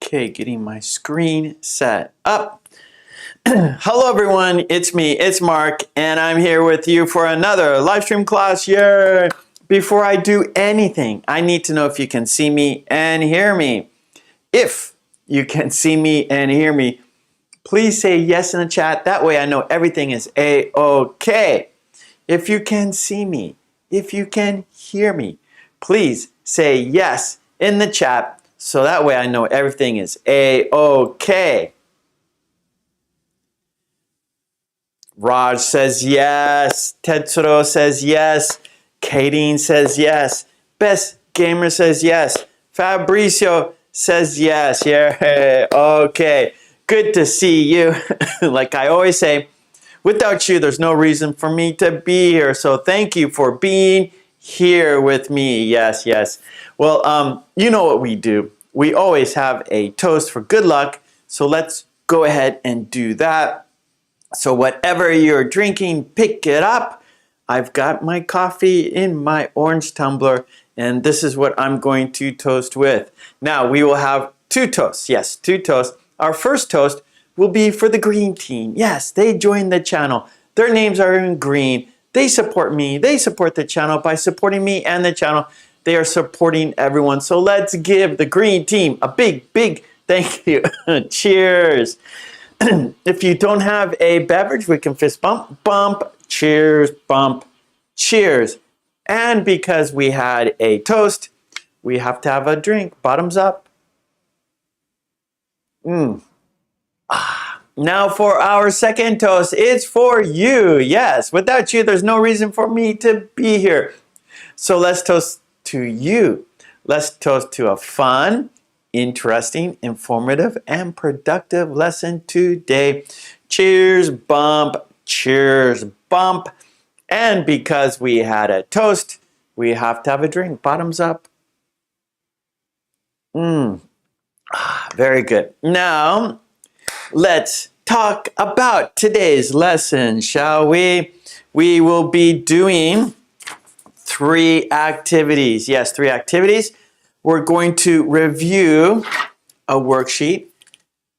Okay, getting my screen set up. Hello everyone, it's me, it's Mark, and I'm here with you for another LiveStream class. Yay! Before I do anything, I need to know if you can see me and hear me. If you can see me and hear me, please say yes in the chat. That way I know everything is A-OK. If you can see me, if you can hear me, please say yes in the chat. So that way I know everything is A-OK. Raj says yes. Tetsuro says yes. Kadeen says yes. Best Gamer says yes. Fabricio says yes. Yeah. Okay. Good to see you. Like I always say, without you, there's no reason for me to be here. So thank you for being here with me. Yes, yes. Well, you know what we do. We always have a toast for good luck. So let's go ahead and do that. So whatever you're drinking, pick it up. I've got my coffee in my orange tumbler, and this is what I'm going to toast with. Now, we will have two toasts. Yes, two toasts. Our first toast will be for the green team. Yes, they joined the channel. Their names are in green. They support me. They support the channel. By supporting me and the channel, they are supporting everyone. So let's give the green team a big, big thank you. Cheers. If you don't have a beverage, we can fist bump, bump, cheers, bump, cheers. And because we had a toast, we have to have a drink. Bottoms up. Now for our second toast, it's for you. Yes, without you, there's no reason for me to be here. So let's toast to you. Let's toast to a fun, interesting, informative, and productive lesson today. Cheers, bump, cheers, bump. And because we had a toast, we have to have a drink. Bottoms up. Very good. Now, let's talk about today's lesson, shall we? We will be doing 3 activities. Yes, 3 activities. We're going to review a worksheet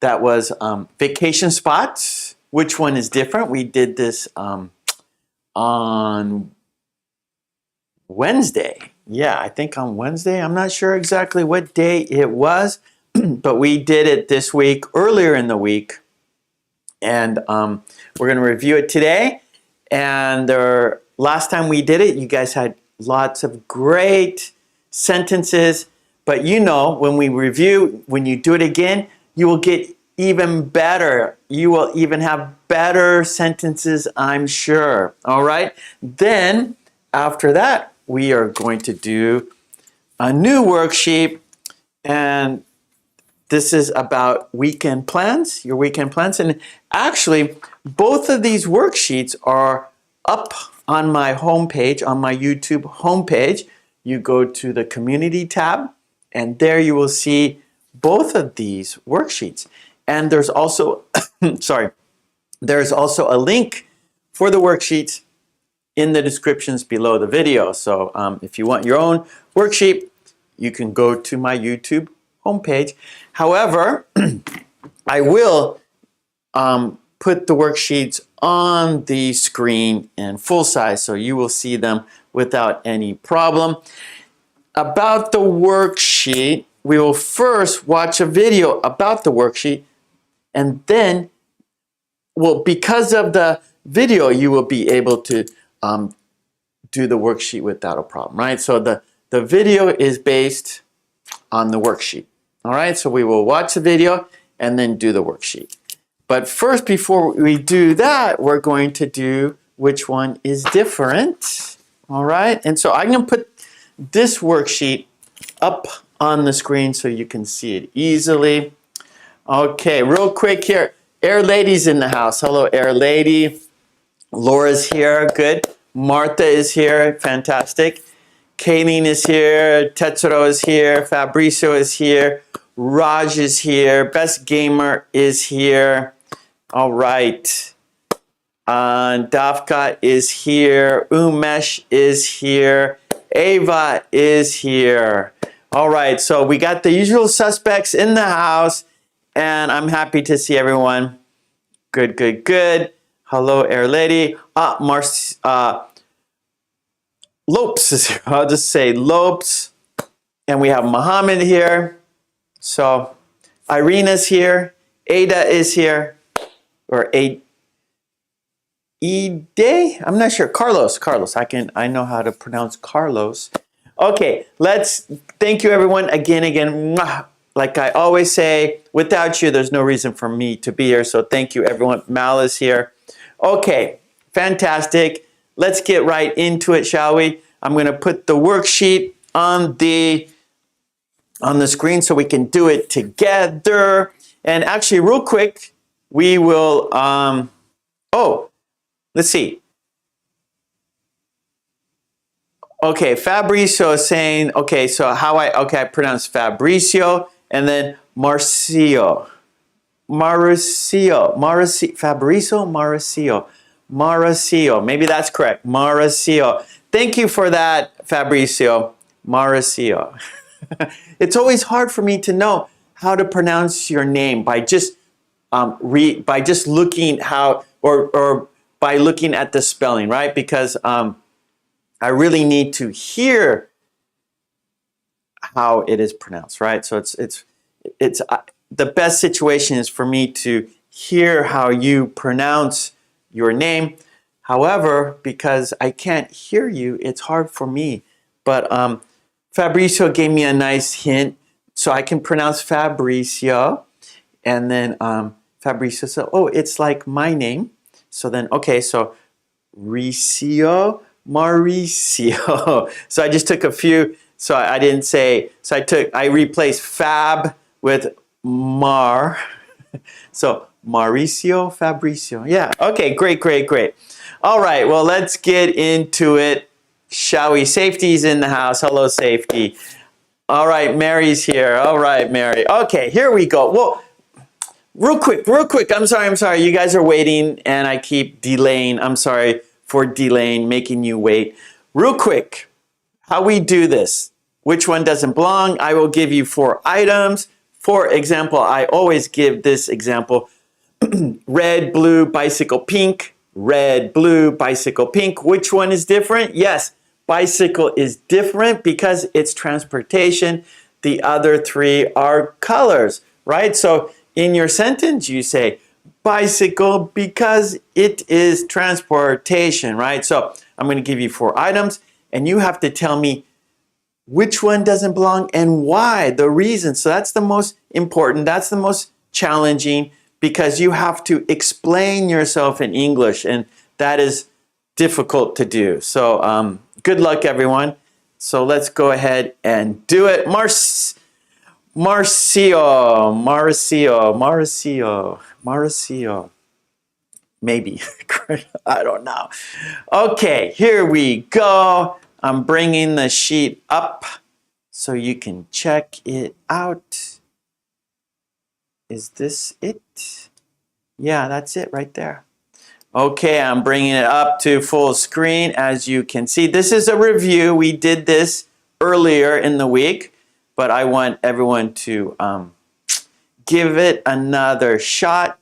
that was vacation spots. Which one is different? We did this on Wednesday. Yeah, I think on Wednesday. I'm not sure exactly what day it was, but we did it this week, earlier in the week. And we're going to review it today. And last time we did it, you guys had lots of great sentences. But you know, when we review, when you do it again, you will get even better. You will even have better sentences, I'm sure. All right? Then, after that, we are going to do a new worksheet. And this is about weekend plans, your weekend plans. And actually, both of these worksheets are up on my homepage, on my YouTube homepage. You go to the community tab, and there you will see both of these worksheets. And there's also, there's also a link for the worksheets in the descriptions below the video. So if you want your own worksheet, you can go to my YouTube homepage. However, I will put the worksheets on the screen in full size, so you will see them without any problem. About the worksheet, we will first watch a video about the worksheet, and then, well, because of the video, you will be able to do the worksheet without a problem, right? So the video is based on the worksheet, all right? So we will watch the video and then do the worksheet. But first, before we do that, we're going to do which one is different, all right? And so I'm going to put this worksheet up on the screen so you can see it easily. Okay, real quick here. Air Lady's in the house. Hello, Air Lady. Laura's here. Good. Martha is here. Fantastic. Kayleen is here. Tetsuro is here. Fabricio is here. Raj is here. Best Gamer is here. All right. Davka is here. Umesh is here. Ava is here. All right, so we got the usual suspects in the house, and I'm happy to see everyone. Good, good, good. Hello, Air Lady. Lopes is here. I'll just say Lopes. And we have Muhammad here. So Irina's here. Ada is here. Or Ide? I'm not sure. Carlos. I know how to pronounce Carlos. Okay, thank you everyone again. Like I always say, without you, there's no reason for me to be here. So thank you everyone. Mal is here. Okay, fantastic. Let's get right into it, shall we? I'm going to put the worksheet on the screen so we can do it together. And actually, real quick, we will, let's see. Okay, Fabrizio is saying, okay, so I pronounce Fabrizio, and then Fabrizio, Mauricio, maybe that's correct, Mauricio. Thank you for that, Fabrizio, Mauricio. It's always hard for me to know how to pronounce your name by just looking or by looking at the spelling, right? Because I really need to hear how it is pronounced, right? So it's the best situation is for me to hear how you pronounce your name. However, because I can't hear you, it's hard for me. But Fabrizio gave me a nice hint, so I can pronounce Fabrizio. And then Fabrizio said, oh, it's like my name. So then, okay, so Mauricio. So I just took a few, so I didn't say, I replaced Fab with Mar. So Mauricio, Fabrizio. Yeah, okay, great. All right, well, let's get into it, shall we? Safety's in the house. Hello, Safety. All right, Mary's here. All right, Mary. Okay, here we go. Well, real quick. I'm sorry. You guys are waiting, and I keep delaying. I'm sorry for delaying, making you wait. Real quick, how we do this. Which one doesn't belong? I will give you 4 items. For example, I always give this example. Red, blue, bicycle, pink. Red, blue, bicycle, pink. Which one is different? Yes, bicycle is different because it's transportation. The other 3 are colors, right? So in your sentence, you say, bicycle because it is transportation, right? So I'm going to give you 4 items and you have to tell me which one doesn't belong and why, the reason. So that's the most important, that's the most challenging because you have to explain yourself in English and that is difficult to do. So good luck everyone. So let's go ahead and do it. Mauricio. Maybe. I don't know. Okay, here we go. I'm bringing the sheet up so you can check it out. Is this it? Yeah, that's it right there. Okay, I'm bringing it up to full screen. As you can see, this is a review. We did this earlier in the week, but I want everyone to give it another shot.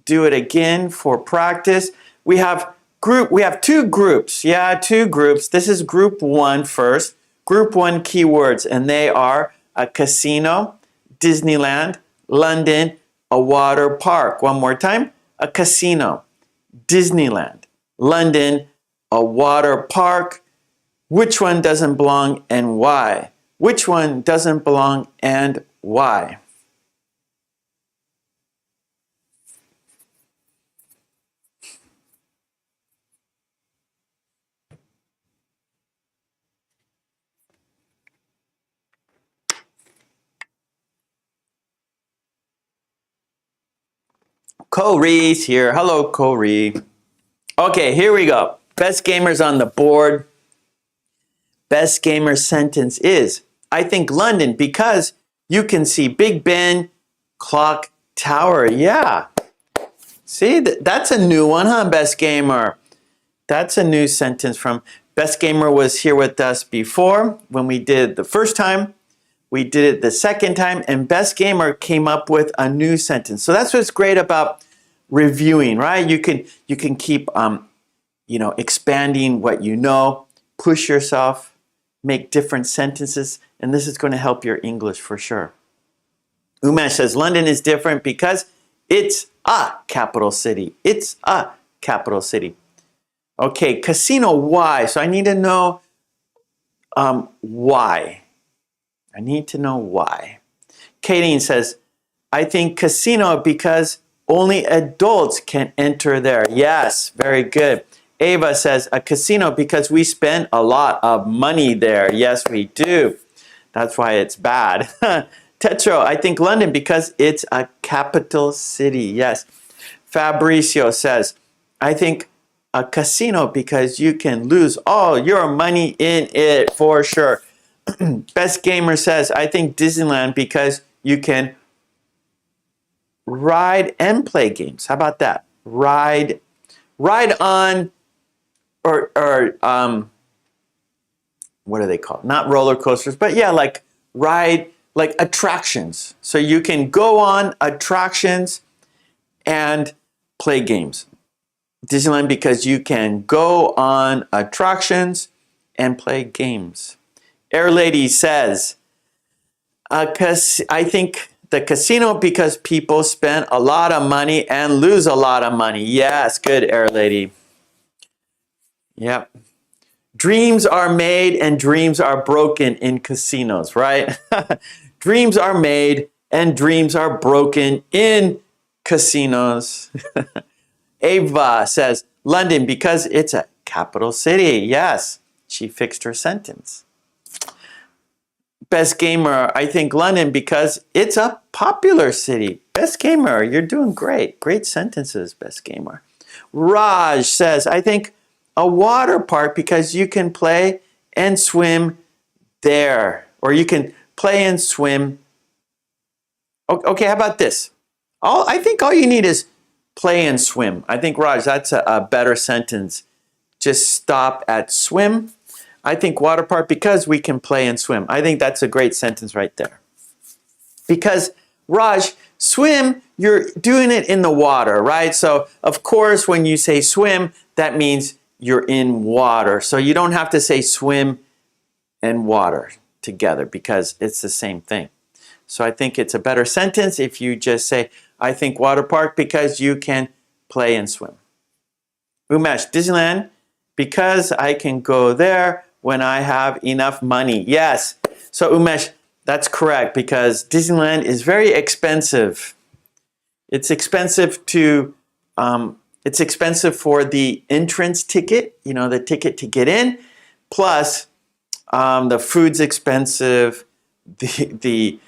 Do it again for practice. We have 2 groups. Yeah, 2 groups. This is group 1 first. Group 1 keywords, and they are a casino, Disneyland, London, a water park. One more time. A casino, Disneyland, London, a water park. Which one doesn't belong and why? Which one doesn't belong and why? Corey's here. Hello, Corey. Okay, here we go. Best gamers on the board. Best gamer sentence is, I think London because you can see Big Ben, clock tower. Yeah. See, that's a new one, huh, Best Gamer? That's a new sentence from Best Gamer was here with us before when we did the first time. we did it the second time, and Best Gamer came up with a new sentence. So that's what's great about reviewing, right? You can keep expanding what you know, push yourself, make different sentences, and this is going to help your English for sure. Umesh says London is different because it's a capital city. It's a capital city. Okay, casino, why? So I need to know why. I need to know why. Kadeen says, I think casino because only adults can enter there. Yes, very good. Ava says, a casino because we spend a lot of money there. Yes, we do. That's why it's bad. Tetro, I think London because it's a capital city. Yes. Fabricio says, I think a casino because you can lose all your money in it for sure. Best Gamer says, I think Disneyland because you can ride and play games. How about that? Ride on or what are they called? Not roller coasters, but yeah, like ride, like attractions. So you can go on attractions and play games. Disneyland because you can go on attractions and play games. Air Lady says, I think the casino because people spend a lot of money and lose a lot of money. Yes, good, Air Lady. Yep. Dreams are made and dreams are broken in casinos, right? Dreams are made and dreams are broken in casinos. Ava says, London because it's a capital city. Yes, she fixed her sentence. Best Gamer, I think London because it's a popular city. Best Gamer, you're doing great. Great sentences, Best Gamer. Raj says, I think a water park because you can play and swim there. Or you can play and swim. Okay, how about this? I think all you need is play and swim. I think, Raj, that's a better sentence. Just stop at swim. I think water park because we can play and swim. I think that's a great sentence right there. Because, Raj, swim, you're doing it in the water, right? So, of course, when you say swim, that means you're in water. So you don't have to say swim and water together because it's the same thing. So I think it's a better sentence if you just say, I think water park because you can play and swim. Umesh, Disneyland because I can go there when I have enough money. Yes. So Umesh, that's correct because Disneyland is very expensive. It's expensive to it's expensive for the entrance ticket, the ticket to get in, plus the food's expensive, the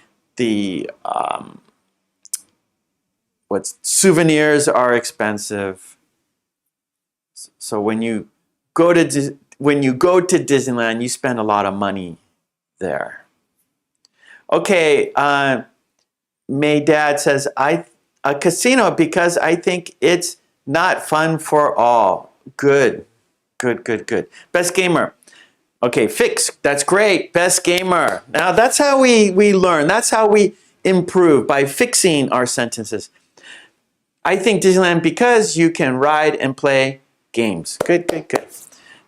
souvenirs are expensive. So when you go to Disneyland, you spend a lot of money there. Okay, May Dad says a casino because I think it's not fun for all. Good. Best Gamer. Okay, fix. That's great. Best Gamer. Now that's how we learn. That's how we improve, by fixing our sentences. I think Disneyland because you can ride and play games. Good.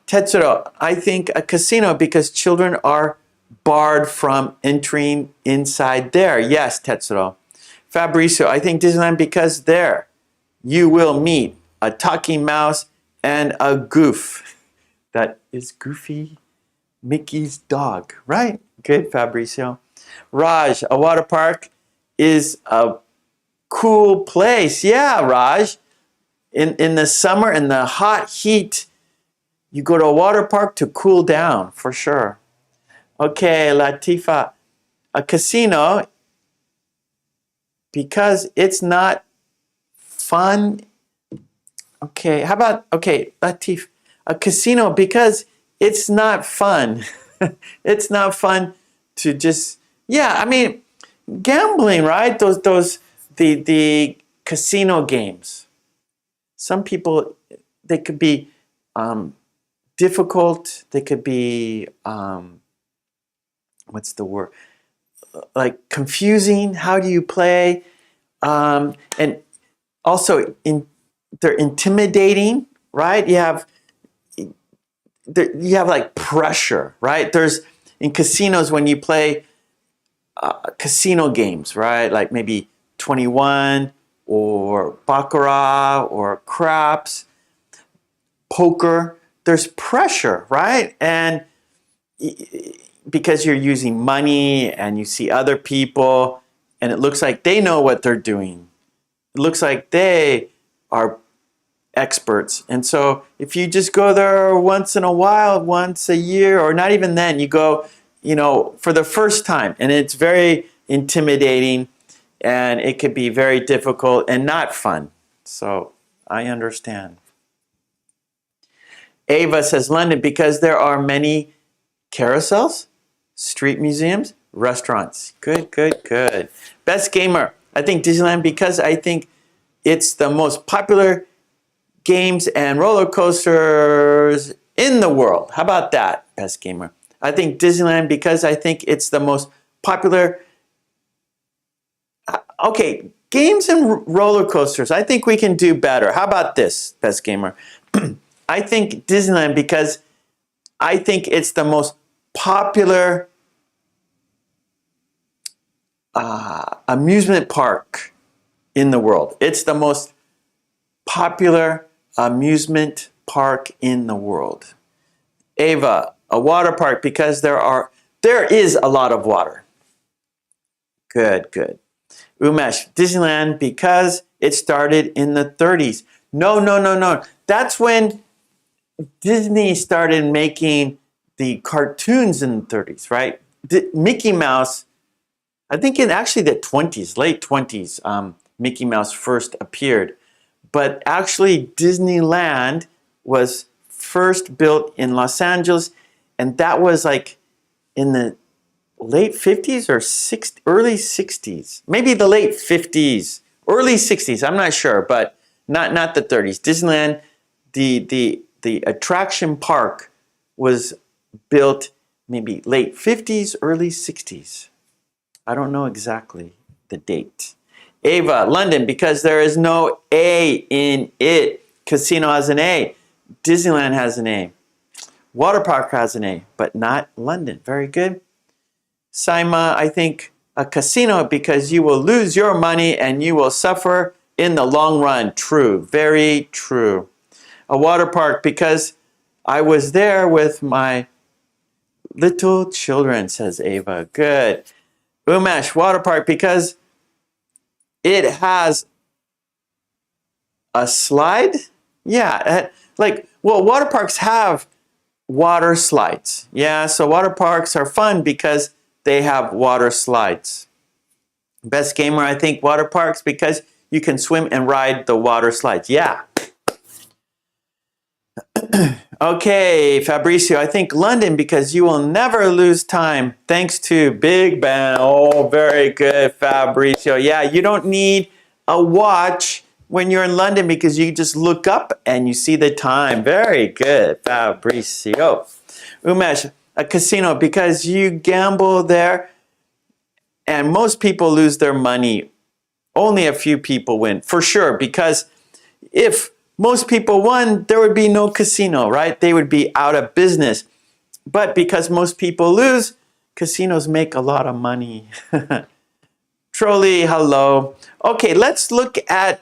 Tetsuro, I think a casino because children are barred from entering inside there. Yes, Tetsuro. Fabrizio, I think Disneyland because there you will meet a talking mouse and a goof. That is Goofy, Mickey's dog, right? Good, Fabrizio. Raj, a water park is a cool place. Yeah, Raj. In the summer, in the hot heat, you go to a water park to cool down, for sure. Okay, Latifa, a casino because it's not fun. Okay, how about, Latif, a casino because it's not fun. It's not fun to just, gambling, right? The casino games. Some people, they could be difficult. They could be, what's the word? like confusing. How do you play? And also, they're intimidating, right? You have like pressure, right? There's in casinos when you play casino games, right? Like maybe 21 or baccarat or craps, poker. There's pressure, right? And because you're using money and you see other people and it looks like they know what they're doing. It looks like they are experts. And so if you just go there once in a while, once a year, or not even then, you go, for the first time, and it's very intimidating and it could be very difficult and not fun. So I understand. Ava says London because there are many carousels, street museums, restaurants. Good, good, good. Best gamer. I think Disneyland because I think it's the most popular games and roller coasters in the world. How about that, best gamer? I think Disneyland because I think it's the most popular. Okay, games and roller coasters. I think we can do better. How about this, best gamer? I think Disneyland because I think it's the most popular amusement park in the world. It's the most popular amusement park in the world. Ava, a water park because there is a lot of water. Good, good. Umesh, Disneyland because it started in the 30s. No. That's when Disney started making the cartoons in the 30s, right? Mickey Mouse, I think in actually the 20s, late 20s, Mickey Mouse first appeared. But actually Disneyland was first built in Los Angeles, and that was like in the late 50s or early 60s. Maybe the late 50s, early 60s, I'm not sure, but not the 30s. Disneyland, the attraction park was built maybe late 50s, early 60s. I don't know exactly the date. Ava, London, because there is no A in it. Casino has an A. Disneyland has an A. Water park has an A, but not London. Very good. Saima, I think a casino because you will lose your money and you will suffer in the long run. True. Very true. A water park because I was there with my little children, says Ava. Good. Umesh, water park because it has a slide? Yeah, water parks have water slides. Yeah, so water parks are fun because they have water slides. Best gamer, I think water parks because you can swim and ride the water slides. Yeah. Okay, Fabricio, I think London because you will never lose time thanks to Big Ben. Oh, very good, Fabricio. Yeah, you don't need a watch when you're in London because you just look up and you see the time. Very good, Fabricio. Umesh, a casino because you gamble there and most people lose their money. Only a few people win, for sure, because if most people won, there would be no casino, right? They would be out of business. But because most people lose, casinos make a lot of money. Trolley, hello. Okay, let's look at,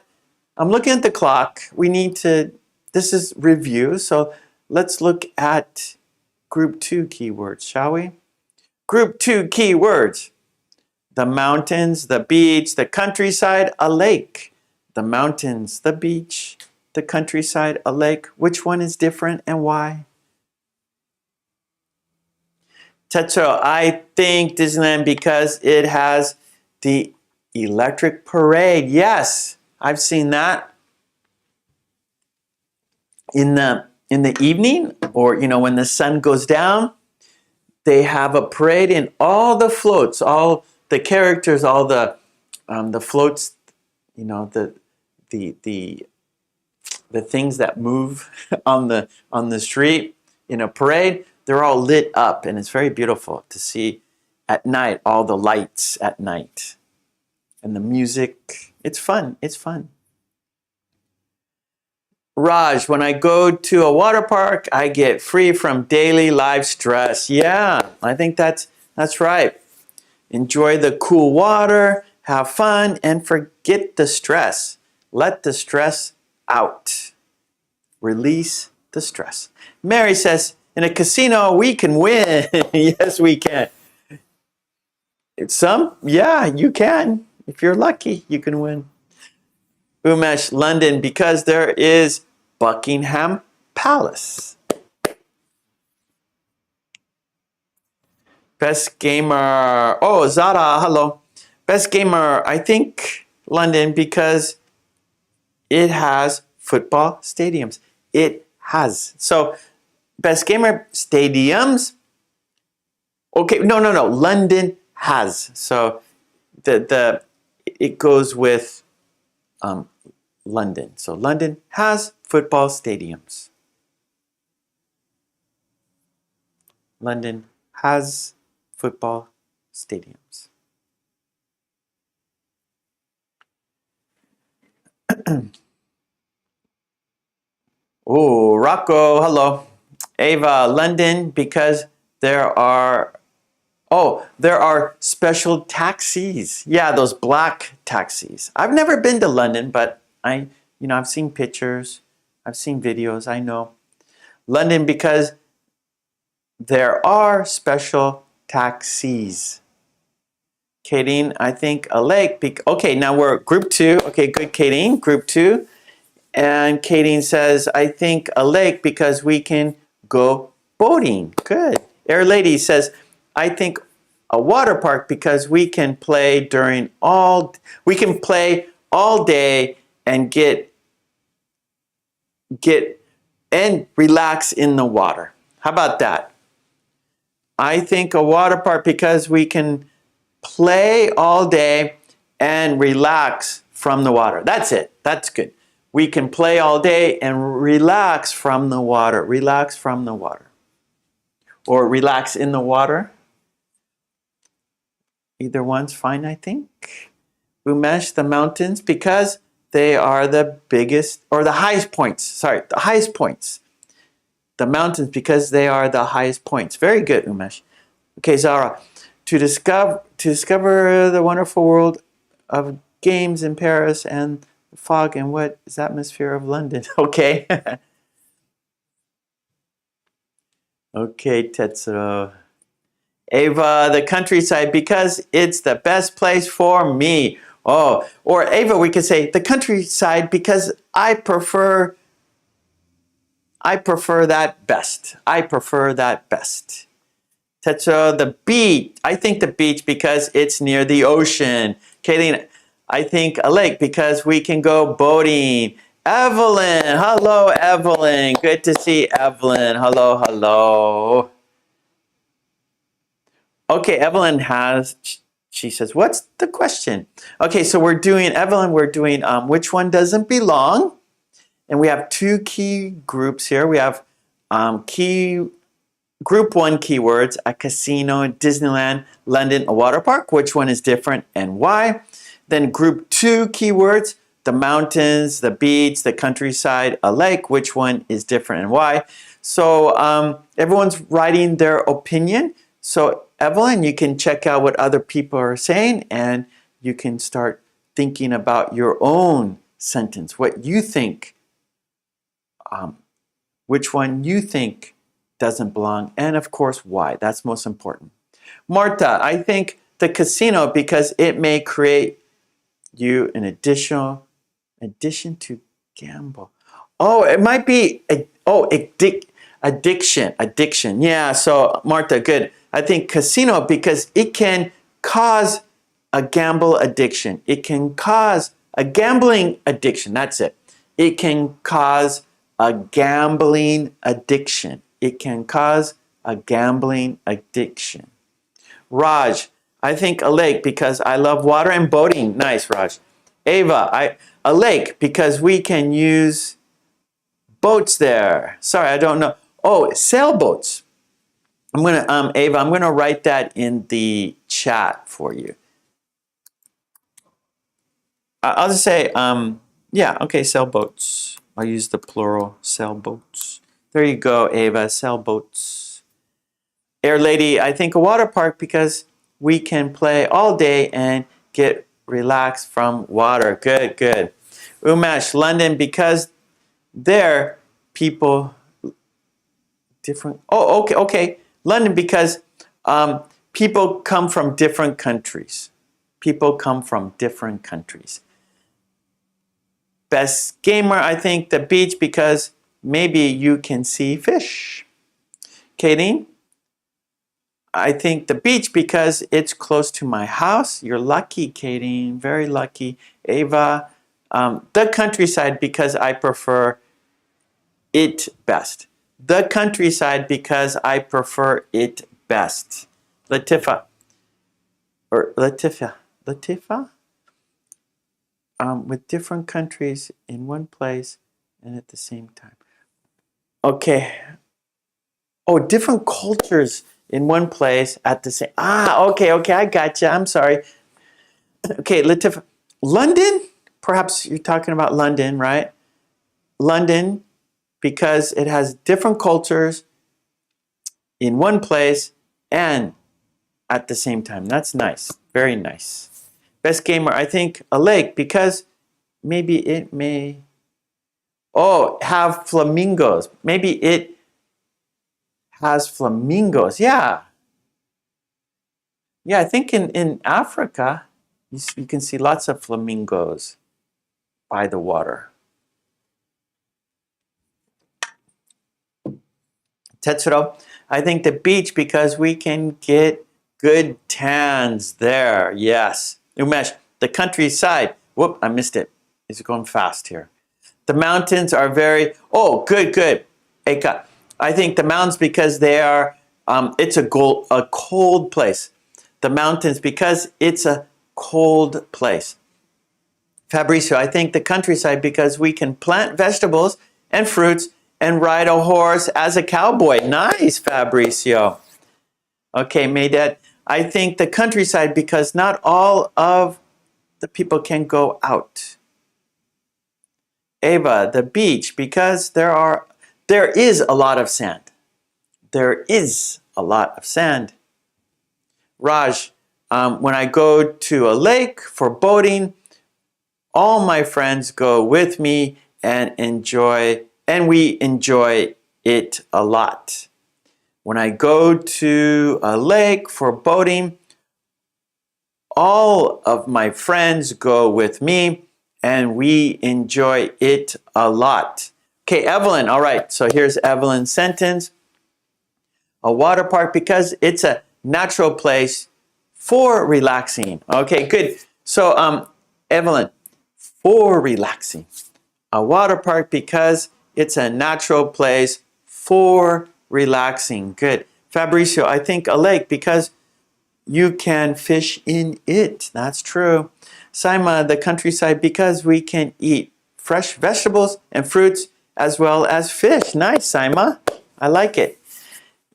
I'm looking at the clock. This is review, so let's look at group 2 keywords, shall we? Group 2 keywords. The mountains, the beach, the countryside, a lake. The mountains, the beach, the countryside, a lake. Which one is different and why? Tetsuo, I think Disneyland because it has the electric parade. Yes, I've seen that. In the evening, or when the sun goes down, they have a parade and all the floats, all the characters, all the floats, the things that move on the street in a parade, they're all lit up and it's very beautiful to see at night, all the lights at night. And the music, it's fun, it's fun. Raj, when I go to a water park, I get free from daily life stress. Yeah, I think that's right. Enjoy the cool water, have fun, and forget the stress. Let the stress out. Release the stress. Mary says, in a casino, we can win. Yes, we can. Yeah, you can. If you're lucky, you can win. Umesh, London, because there is Buckingham Palace. Best gamer. Oh, Zara, hello. Best gamer, I think London, because it has football stadiums. It has. So, best gamer stadiums. Okay, no. London has. So, it goes with London. So, London has football stadiums. London has football stadiums. Oh, Rocco, hello. Ava, London, because there are special taxis. Yeah, those black taxis. I've never been to London, but I've seen pictures, I've seen videos, I know. London, because there are special taxis. Kadeen, I think a lake. Okay, now we're group 2. Okay, good, Kadeen, group 2. And Kadeen says, I think a lake because we can go boating. Good. Air Lady says, I think a water park because we can play all day and get and relax in the water. How about that? I think a water park because we can play all day and relax from the water. That's it. That's good. We can play all day and relax from the water. Relax from the water. Or relax in the water. Either one's fine, I think. Umesh, the mountains, because they are the biggest, or the highest points. Sorry, the highest points. The mountains, because they are the highest points. Very good, Umesh. Okay, Zara. To discover the wonderful world of games in Paris and the fog and what is atmosphere of London. Okay. Okay, Tetsuro. Ava, the countryside, because it's the best place for me. Oh, or Ava, we could say the countryside because I prefer that best. I prefer that best. Tetsuo, the beach. I think the beach because it's near the ocean. Kayleen, I think a lake because we can go boating. Evelyn, hello Evelyn. Good to see Evelyn. Hello, hello. Okay, Evelyn she says, what's the question? Okay, so we're doing which one doesn't belong? And we have 2 key groups here. We have Group 1 keywords, a casino, Disneyland, London, a water park. Which one is different and why? Then Group 2 keywords, the mountains, the beach, the countryside, a lake. Which one is different and why? So everyone's writing their opinion. So Evelyn, you can check out what other people are saying and you can start thinking about your own sentence, what you think, which one you think doesn't belong, and of course why. That's most important. Marta, I think the casino because it may create you an addition to gamble. Oh, it might be addiction. Yeah, so Marta, good. I think casino because it can cause a gamble addiction. It can cause a gambling addiction. That's it. It can cause a gambling addiction. It can cause a gambling addiction. Raj, I think a lake because I love water and boating. Nice, Raj. Ava, a lake because we can use boats there. Sorry, I don't know. Oh, sailboats. I'm gonna, Ava, I'm gonna write that in the chat for you. I'll just say, yeah, okay, sailboats. I'll use the plural, sailboats. There you go, Ava, sailboats. Air Lady, I think a water park because we can play all day and get relaxed from water. Good, good. Umesh, London, because there people different. Oh, okay, okay. London, because people come from different countries. People come from different countries. Best gamer, I think the beach because maybe you can see fish. Katie, I think the beach because it's close to my house. You're lucky, Katie, very lucky. Ava, the countryside because I prefer it best. The countryside because I prefer it best. Latifa, or Latifa, with different countries in one place and at the same time. Okay. Oh, different cultures in one place at the same. Okay, okay, I gotcha. I'm sorry. Okay, Latifa, London. Perhaps you're talking about London, right? London, because it has different cultures in one place and at the same time. That's nice. Very nice. Best gamer, I think a lake because maybe it may have flamingos. Maybe it has flamingos. Yeah. Yeah, I think in Africa you can see lots of flamingos by the water. Tetsuro, I think the beach because we can get good tans there. Yes. Umesh, the countryside. Whoop, I missed it. It's going fast here. The mountains are very, good, good. Eka, I think the mountains because they are, it's a cold place. The mountains because it's a cold place. Fabricio, I think the countryside because we can plant vegetables and fruits and ride a horse as a cowboy. Nice, Fabricio. Okay, Maydet, I think the countryside because not all of the people can go out. Ava, the beach because there is a lot of sand. There is a lot of sand. Raj, when I go to a lake for boating, all my friends go with me and we enjoy it a lot. When I go to a lake for boating, all of my friends go with me and we enjoy it a lot. Okay, Evelyn, all right, so here's Evelyn's sentence. A water park because it's a natural place for relaxing. Okay, good. So, Evelyn, for relaxing. A water park because it's a natural place for relaxing. Good. Fabricio, I think a lake because you can fish in it. That's true. Saima, the countryside because we can eat fresh vegetables and fruits as well as fish. Nice, Saima. I like it.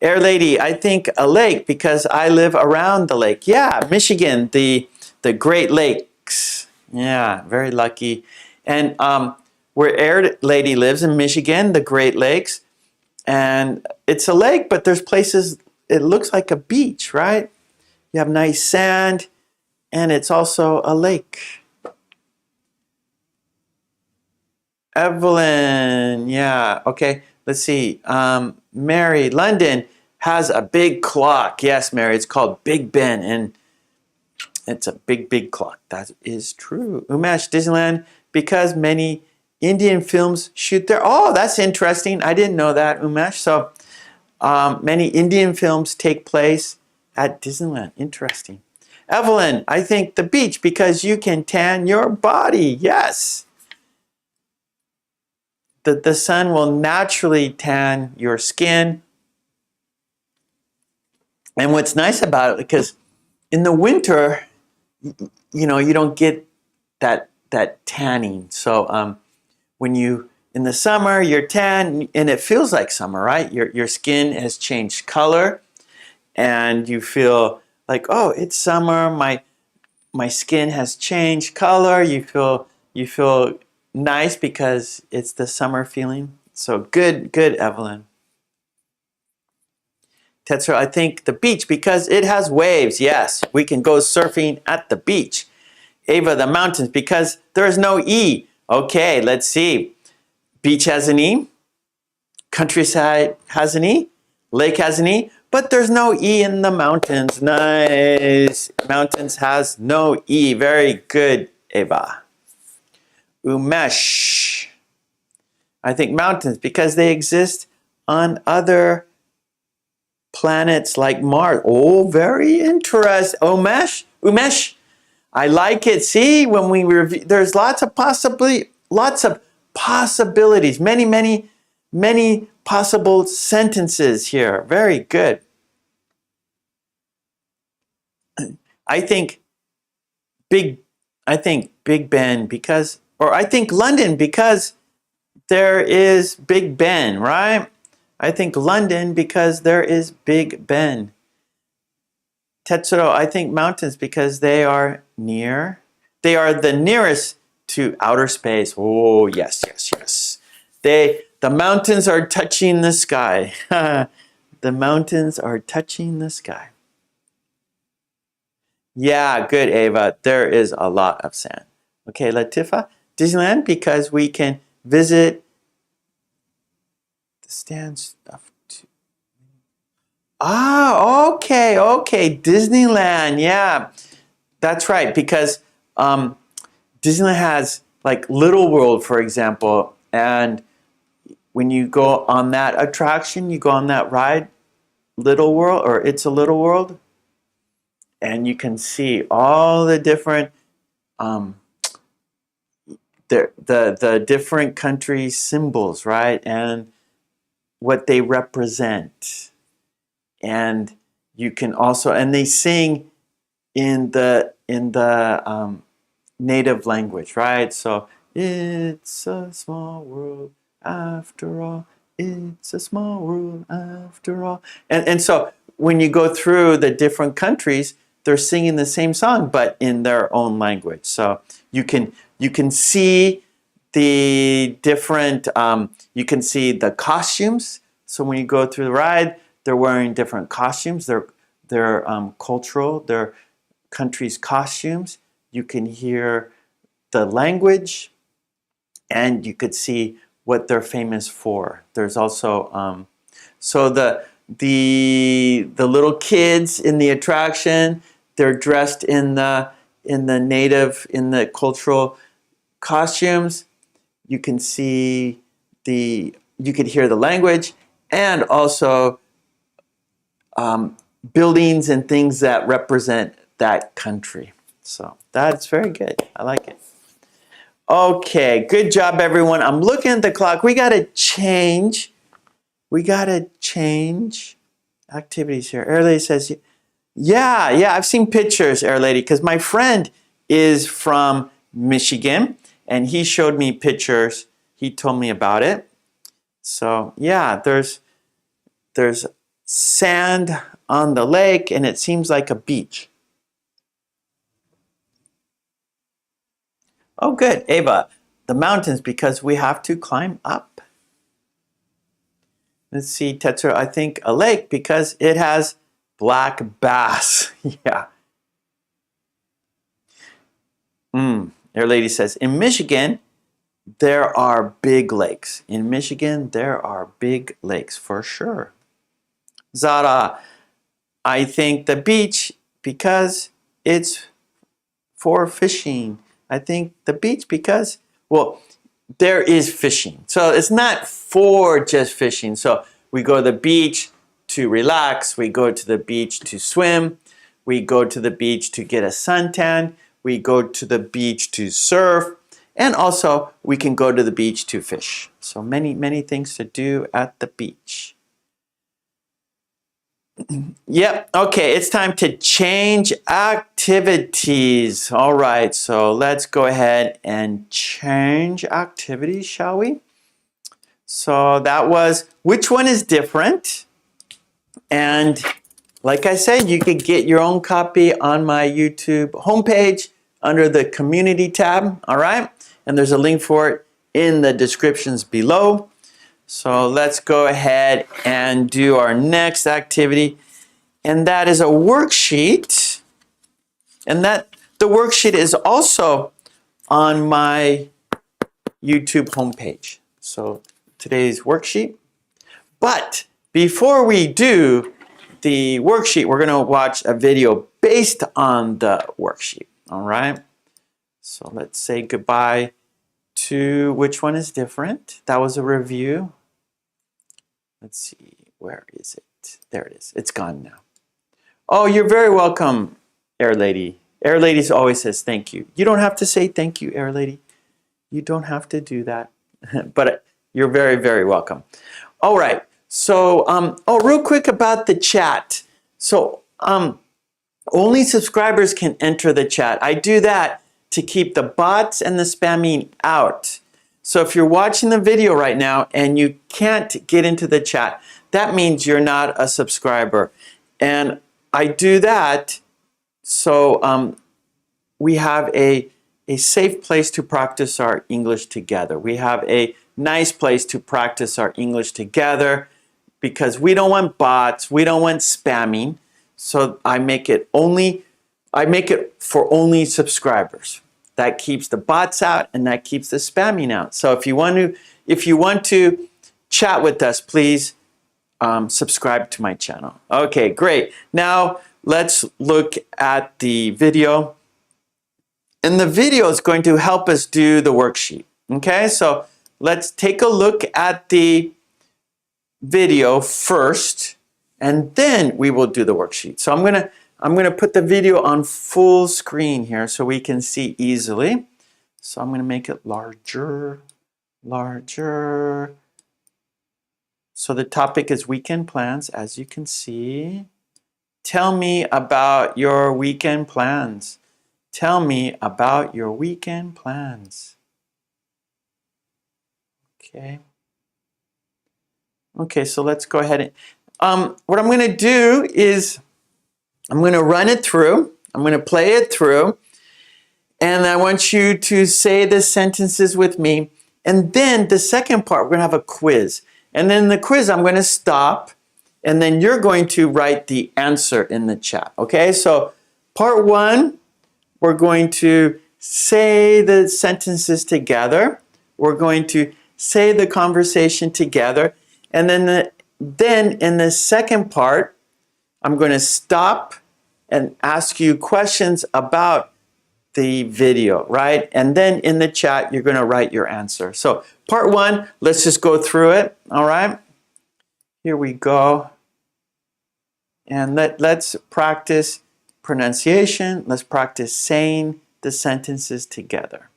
Air Lady, I think a lake because I live around the lake. Yeah, Michigan, the Great Lakes. Yeah, very lucky. And where Air Lady lives in Michigan, the Great Lakes, and it's a lake, but there's places, it looks like a beach, right? You have nice sand, and it's also a lake. Evelyn, yeah, okay, let's see. Mary, London has a big clock. Yes, Mary, it's called Big Ben, and it's a big, big clock. That is true. Umesh, Disneyland, because many Indian films shoot there. Oh, that's interesting. I didn't know that, Umesh. So many Indian films take place at Disneyland. Interesting. Evelyn, I think the beach because you can tan your body. Yes. The sun will naturally tan your skin. And what's nice about it, because in the winter, you don't get that tanning. So when in the summer, you're tan and it feels like summer, right? Your skin has changed color. and you feel like, oh, it's summer, my skin has changed color. You feel nice because it's the summer feeling. So good, Evelyn. Tetsuo, I think the beach because it has waves. Yes, we can go surfing at the beach. Ava, the mountains because there's no E. Okay, let's see. Beach has an E. Countryside has an E. Lake has an E. But there's no E in the mountains. Nice. Mountains has no E. Very good, Ava. Umesh. I think mountains because they exist on other planets like Mars. Oh, very interesting. Umesh. I like it. See, when we review, there's lots of possibilities. Many possible sentences here. Very good. I think Big Ben because, or I think London because there is Big Ben, right? I think London because there is Big Ben. Tetsuro, I think mountains because they are near. They are the nearest to outer space. Oh, yes. The mountains are touching the sky. The mountains are touching the sky. Yeah, good, Ava. There is a lot of sand. Okay, Latifa, Disneyland because we can visit the stand stuff too. Ah, okay, Disneyland. Yeah, that's right because Disneyland has like Little World, for example, and when you go on that attraction, you go on that ride, Little World, or It's a Little World, and you can see all the different the different country symbols, right, and what they represent, and you can also, and they sing in the native language, right? So it's a small world after all. It's a small world after all. And so when you go through the different countries, they're singing the same song, but in their own language. So you can see the different, you can see the costumes. So when you go through the ride, they're wearing different costumes. They're cultural, their country's costumes. You can hear the language, and you could see what they're famous for. There's also so the little kids in the attraction, they're dressed in the cultural costumes. You can see you could hear the language, and also buildings and things that represent that country. So that's very good. I like it. Okay, good job, everyone. I'm looking at the clock. We got to change activities here. Air Lady says, yeah, I've seen pictures, Air Lady, because my friend is from Michigan, and he showed me pictures. He told me about it. So yeah, there's sand on the lake, and it seems like a beach. Oh, good, Ava. The mountains because we have to climb up. Let's see, Tetsuo, I think a lake because it has black bass. Yeah. Air Lady says, in Michigan, there are big lakes. In Michigan, there are big lakes for sure. Zara, I think the beach because it's for fishing. I think the beach because, well, there is fishing. So it's not for just fishing. So we go to the beach to relax. We go to the beach to swim. We go to the beach to get a suntan. We go to the beach to surf. And also we can go to the beach to fish. So many things to do at the beach. Yep, okay, it's time to change activities. All right, so let's go ahead and change activities, shall we? So that was, which one is different? And like I said, you could get your own copy on my YouTube homepage under the community tab, all right? And there's a link for it in the descriptions below. So let's go ahead and do our next activity. And that is a worksheet. And the worksheet is also on my YouTube homepage. So today's worksheet. But before we do the worksheet, we're going to watch a video based on the worksheet. All right. So let's say goodbye to which one is different. That was a review. Let's see. Where is it? There it is. It's gone now. Oh, you're very welcome, Air Lady. Air Lady always says thank you. You don't have to say thank you, Air Lady. You don't have to do that. But you're very, very welcome. All right. So, real quick about the chat. So, only subscribers can enter the chat. I do that to keep the bots and the spamming out. So if you're watching the video right now and you can't get into the chat, that means you're not a subscriber. And I do that so we have a safe place to practice our English together. We have a nice place to practice our English together because we don't want bots, we don't want spamming. So I make it for only subscribers. That keeps the bots out and that keeps the spamming out. So if you want to chat with us, please subscribe to my channel. Okay, great. Now let's look at the video. And the video is going to help us do the worksheet. Okay, so let's take a look at the video first, and then we will do the worksheet. So I'm gonna put the video on full screen here so we can see easily. So I'm gonna make it larger. So the topic is weekend plans, as you can see. Tell me about your weekend plans. Tell me about your weekend plans. Okay, so let's go ahead and what I'm going to do is I'm going to run it through. I'm going to play it through. And I want you to say the sentences with me. And then the second part, we're going to have a quiz. And then the quiz, I'm going to stop. And then you're going to write the answer in the chat. Okay, so part one, we're going to say the sentences together. We're going to say the conversation together. And then in the second part, I'm going to stop and ask you questions about the video, right? And then in the chat, you're going to write your answer. So part one, let's just go through it, all right? Here we go. And let's practice pronunciation. Let's practice saying the sentences together.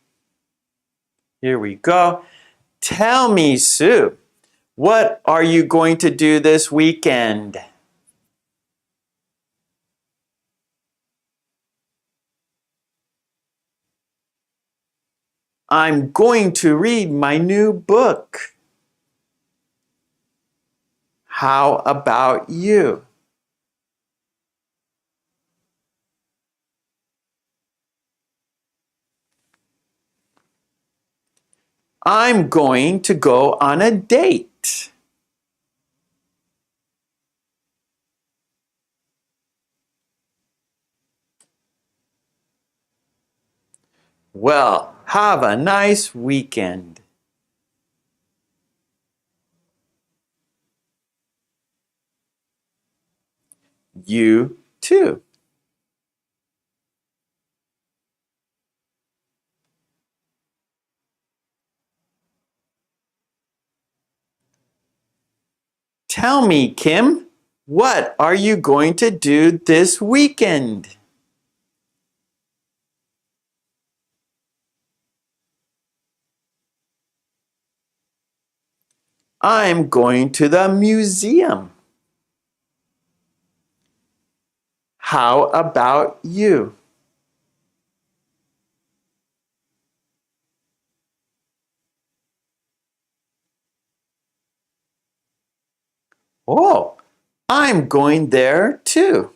Here we go. Tell me, Sue, what are you going to do this weekend? I'm going to read my new book. How about you? I'm going to go on a date. Well, have a nice weekend. You too. Tell me, Kim, what are you going to do this weekend? I'm going to the museum. How about you? Oh, I'm going there too.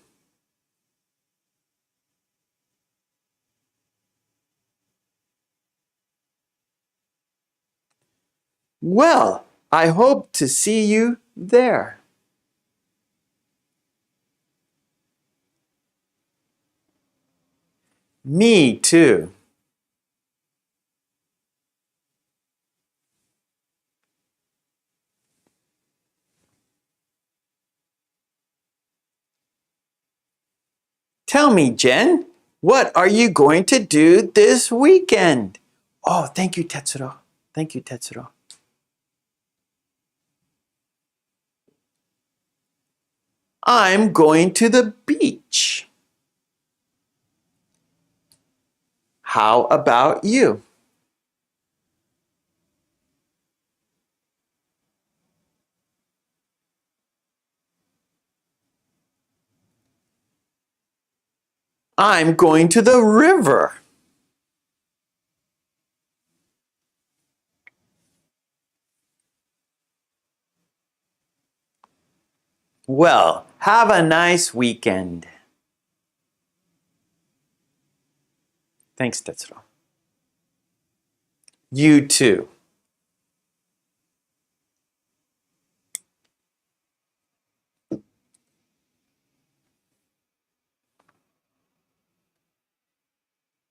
Well, I hope to see you there. Me too. Tell me, Jen, what are you going to do this weekend? Oh, thank you, Tetsuro. Thank you, Tetsuro. I'm going to the beach. How about you? I'm going to the river. Well, have a nice weekend. Thanks, Tetsuro. You too.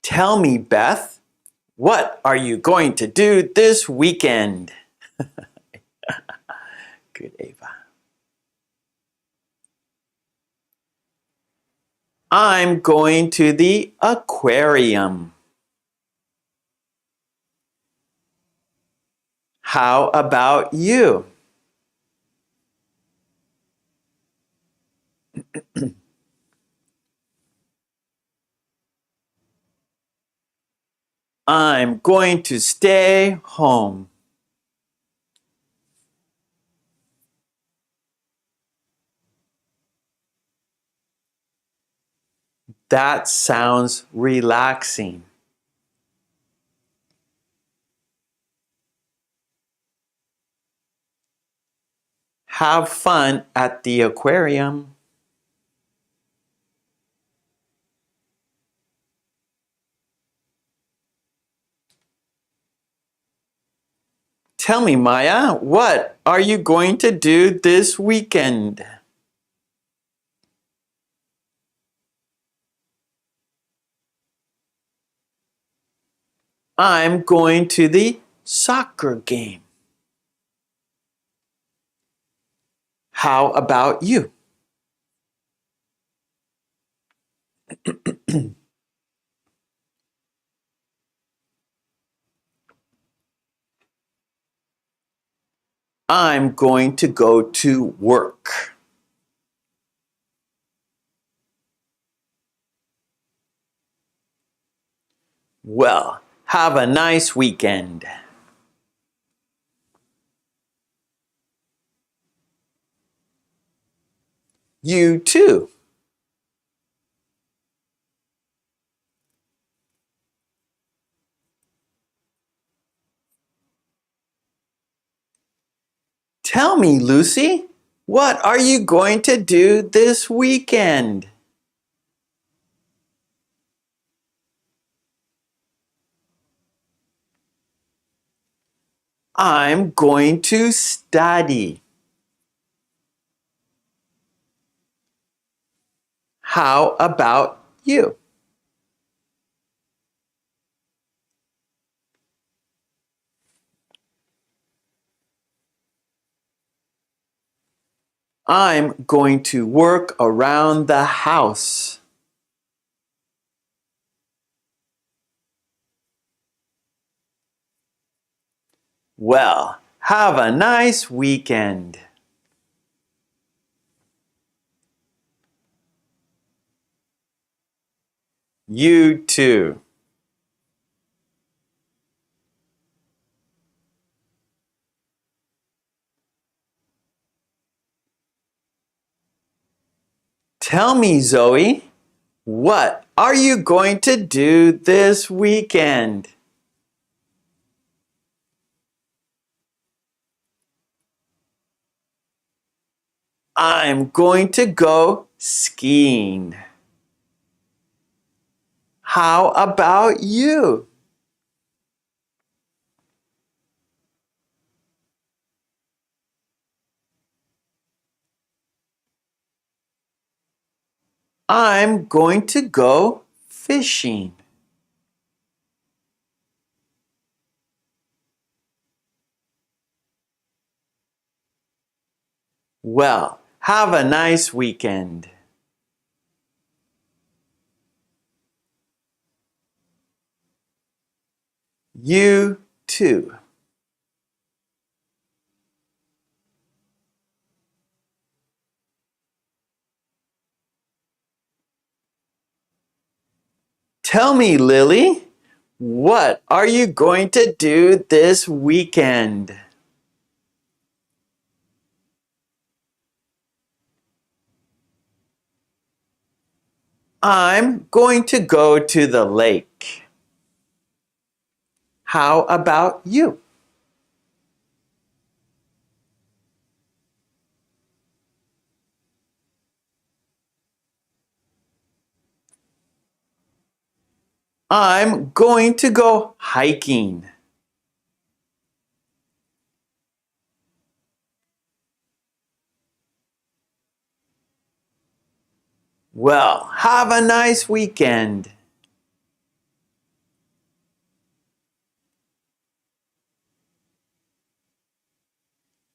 Tell me, Beth, what are you going to do this weekend? Good, Ava. I'm going to the aquarium. How about you? I'm going to stay home. That sounds relaxing. Have fun at the aquarium. Tell me, Maya, what are you going to do this weekend? I'm going to the soccer game. How about you? I'm going to go to work. Well, have a nice weekend. You too. Tell me, Lucy, what are you going to do this weekend? I'm going to study. How about you? I'm going to work around the house. Well, have a nice weekend. You too. Tell me, Zoe, what are you going to do this weekend? I'm going to go skiing. How about you? I'm going to go fishing. Well, have a nice weekend. You too. Tell me, Lily, what are you going to do this weekend? I'm going to go to the lake. How about you? I'm going to go hiking. Well, have a nice weekend.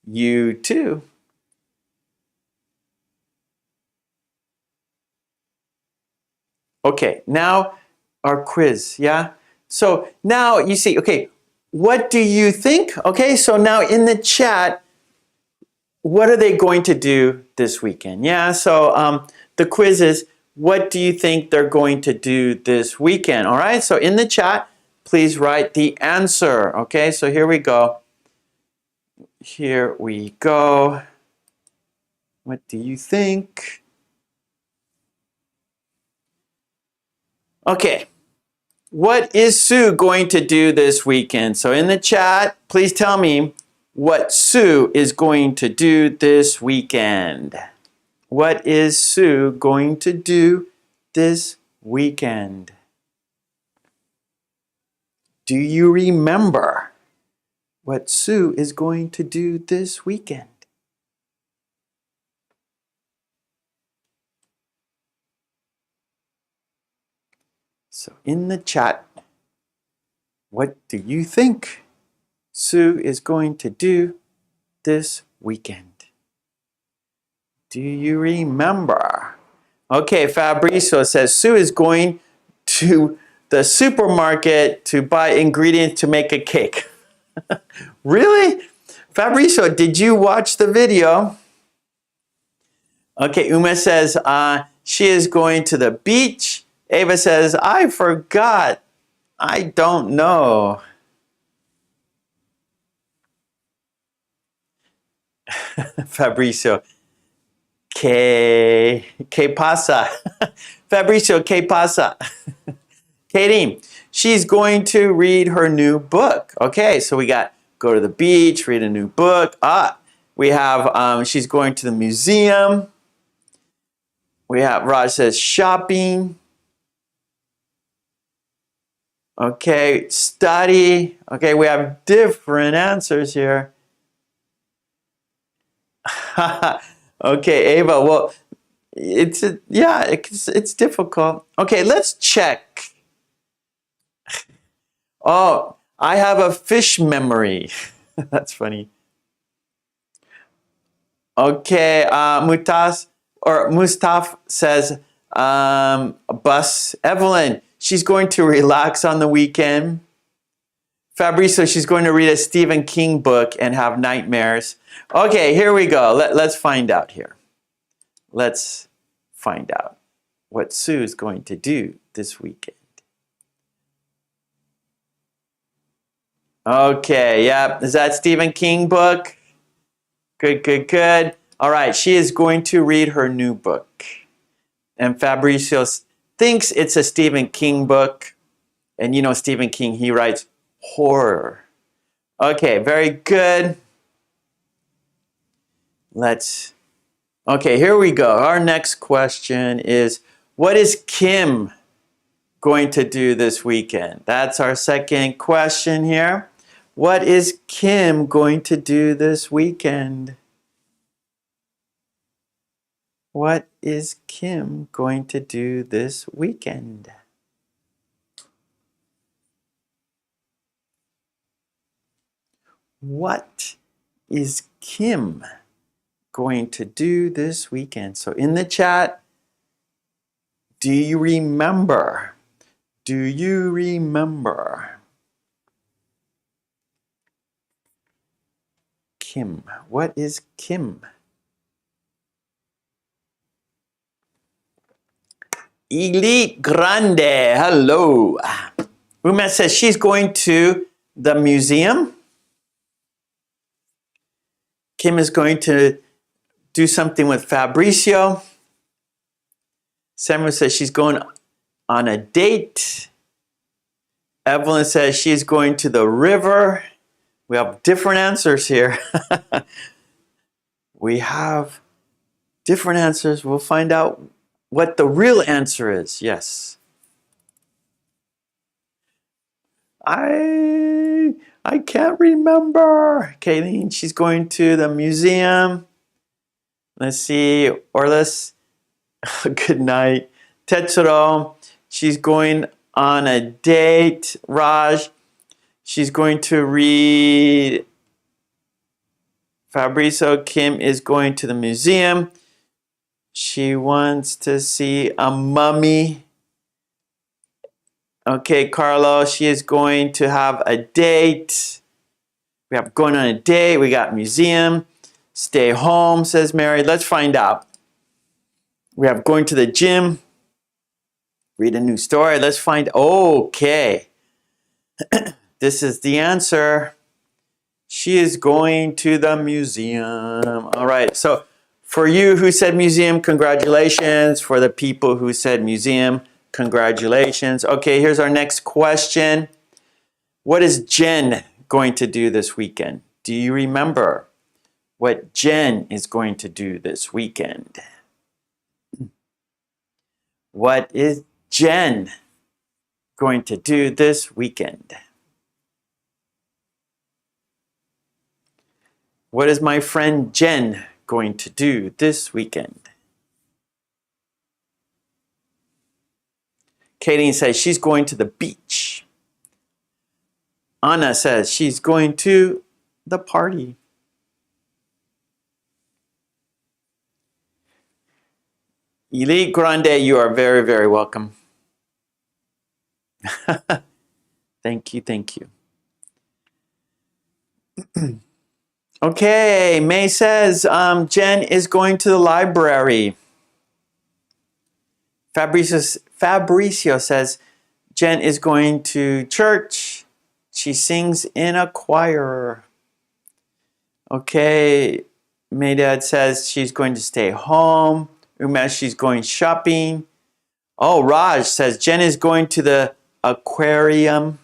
You too. Okay, now our quiz, yeah? So now you see, okay, what do you think? Okay, so now in the chat, what are they going to do this weekend? Yeah, so the quiz is, what do you think they're going to do this weekend? All right, so in the chat, please write the answer. Okay, so here we go. Here we go. What do you think? Okay, what is Sue going to do this weekend? So in the chat, please tell me what Sue is going to do this weekend. What is Sue going to do this weekend? Do you remember what Sue is going to do this weekend? So in the chat, what do you think Sue is going to do this weekend? Do you remember? Okay, Fabrizio says Sue is going to the supermarket to buy ingredients to make a cake. Really? Fabrizio, did you watch the video? Okay, Uma says she is going to the beach. Ava says, I forgot. I don't know. Fabrizio, que pasa? Fabrizio, que pasa? Katie, she's going to read her new book. Okay, so we got go to the beach, read a new book. We have she's going to the museum. We have Raj says shopping. Okay, study. Okay, we have different answers here. Okay, Ava. Well, it's difficult. Okay, let's check. Oh, I have a fish memory. That's funny. Okay, Mustaf says bus. Evelyn, she's going to relax on the weekend. Fabrizio, she's going to read a Stephen King book and have nightmares. Okay, here we go. Let's find out here. Let's find out what Sue's going to do this weekend. Okay, yep. Is that Stephen King book? Good, good, good. All right, she is going to read her new book. And Fabrizio thinks it's a Stephen King book. And you know Stephen King, he writes horror. Okay, very good. Let's Okay, here we go. Our next question is, what is Kim going to do this weekend? That's our second question here. What is Kim going to do this weekend? What is Kim going to do this weekend? What is Kim going to do this weekend? So in the chat, do you remember? Do you remember? Kim. What is Kim? Elite Grande. Hello. Uma says she's going to the museum. Kim is going to do something with Fabricio. Samuel says she's going on a date. Evelyn says she's going to the river. We have different answers here. We have different answers. We'll find out what the real answer is. Yes. I can't remember. Kayleen, she's going to the museum. Let's see. Orlis, good night. Tetsuro, she's going on a date. Raj, she's going to read. Fabrizio, Kim is going to the museum. She wants to see a mummy. Okay, Carlo, she is going to have a date. We have going on a date. We got museum. Stay home, says Mary. Let's find out. We have going to the gym. Read a new story. Let's find. Okay. This is the answer. She is going to the museum. All right. So for you who said museum, congratulations. For the people who said museum, congratulations. Okay, here's our next question. What is Jen going to do this weekend? Do you remember what Jen is going to do this weekend? What is Jen going to do this weekend? What is my friend Jen going to do this weekend? Katie says she's going to the beach. Anna says she's going to the party. Elite Grande, you are very, very welcome. Thank you, thank you. Okay, May says Jen is going to the library. Fabricio says Jen is going to church. She sings in a choir. Okay, Maydad says she's going to stay home. Umesh, she's going shopping. Oh, Raj says Jen is going to the aquarium.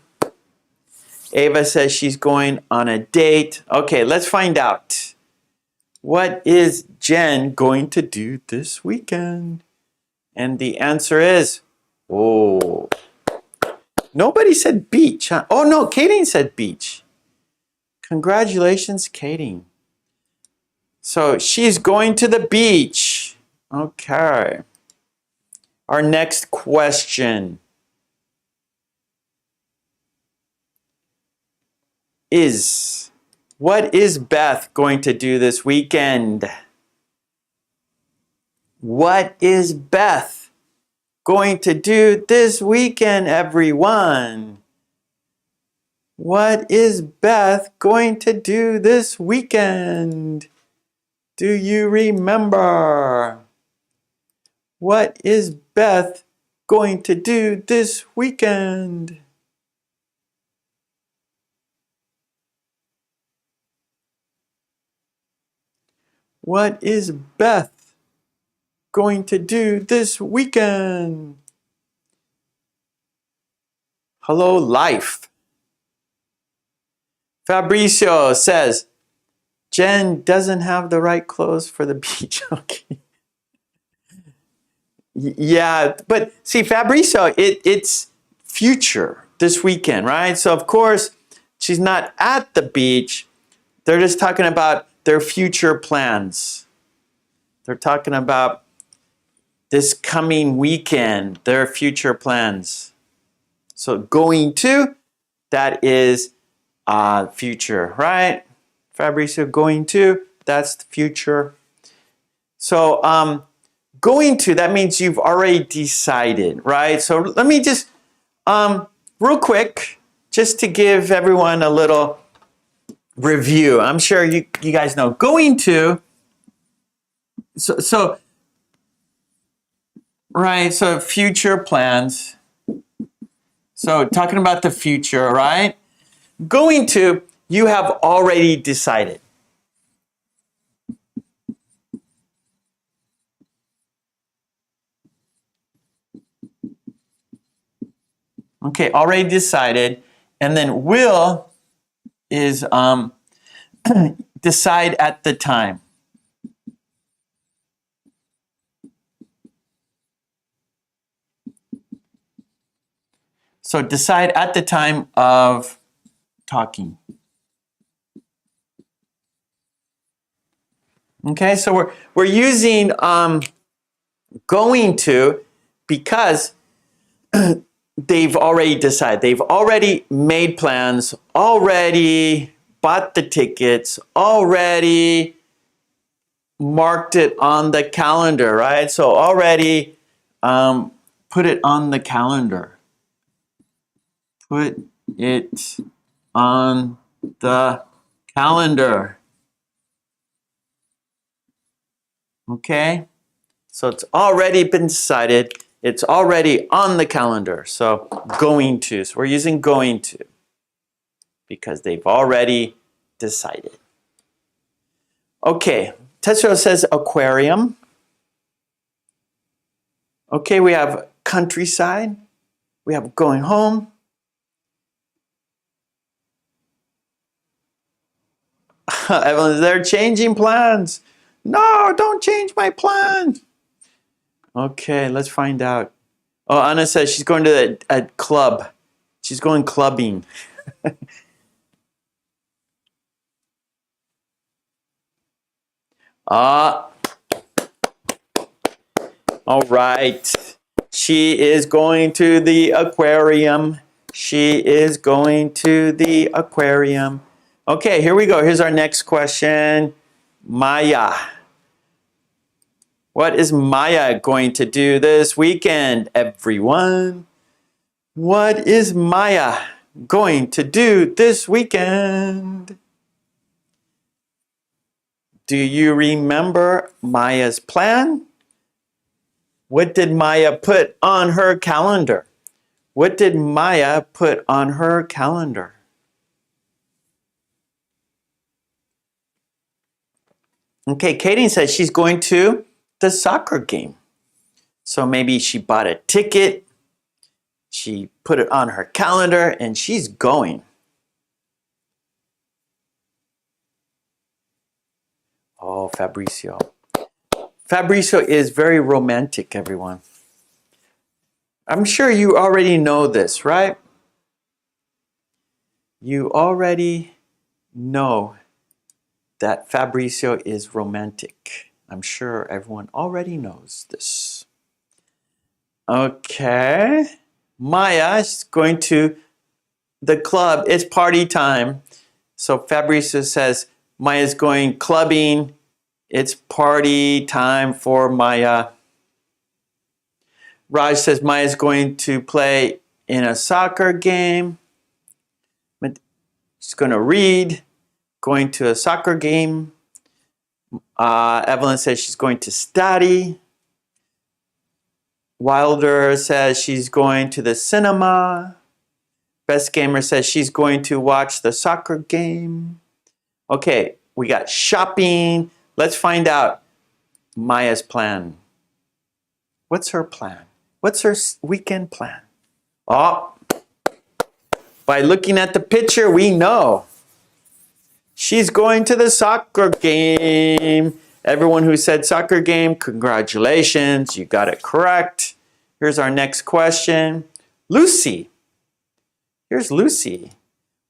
Ava says she's going on a date. Okay, let's find out. What is Jen going to do this weekend? And the answer is, nobody said beach, huh? Oh no, Katie said beach. Congratulations, Katie. So she's going to the beach. Okay. Our next question is, what is Beth going to do this weekend? What is Beth going to do this weekend, everyone? What is Beth going to do this weekend? Do you remember? What is Beth going to do this weekend? What is Beth going to do this weekend? Hello, life. Fabricio says Jen doesn't have the right clothes for the beach. Okay. Yeah, but see, Fabrizio, it's future this weekend, right? So of course, she's not at the beach. They're just talking about their future plans. They're talking about this coming weekend, their future plans. So going to, that is future, right? Fabrizio, going to, that's the future. So going to, that means you've already decided, right? So let me just, real quick, just to give everyone a little review. I'm sure you guys know. Going to, so right, so future plans. So talking about the future, right? Going to, you have already decided. Okay, already decided. And then will is decide at the time. So decide at the time of talking. Okay, so we're using going to because they've already decided. They've already made plans, already bought the tickets, already marked it on the calendar, right? So already put it on the calendar. Put it on the calendar. Okay? So it's already been decided. It's already on the calendar. So going to. So we're using going to because they've already decided. Okay. Tetsuo says aquarium. Okay, we have countryside. We have going home. Evelyn, they're changing plans. No, don't change my plans. Okay, let's find out. Oh, Anna says she's going to a club. She's going clubbing. All right. She is going to the aquarium. She is going to the aquarium. Okay, here we go. Here's our next question. Maya. What is Maya going to do this weekend, everyone? What is Maya going to do this weekend? Do you remember Maya's plan? What did Maya put on her calendar? What did Maya put on her calendar? Okay, Katie says she's going to the soccer game. So maybe she bought a ticket, she put it on her calendar, and she's going. Oh, Fabrizio. Fabrizio is very romantic, everyone. I'm sure you already know this, right? You already know that Fabrizio is romantic. I'm sure everyone already knows this. Okay. Maya is going to the club. It's party time. So Fabrizio says Maya's going clubbing. It's party time for Maya. Raj says Maya's going to play in a soccer game. She's going to read. Going to a soccer game. Evelyn says she's going to study. Wilder says she's going to the cinema. Best Gamer says she's going to watch the soccer game. Okay, we got shopping. Let's find out Maya's plan. What's her plan? What's her weekend plan? Oh, by looking at the picture, we know. She's going to the soccer game. Everyone who said soccer game, congratulations. You got it correct. Here's our next question. Lucy. Here's Lucy.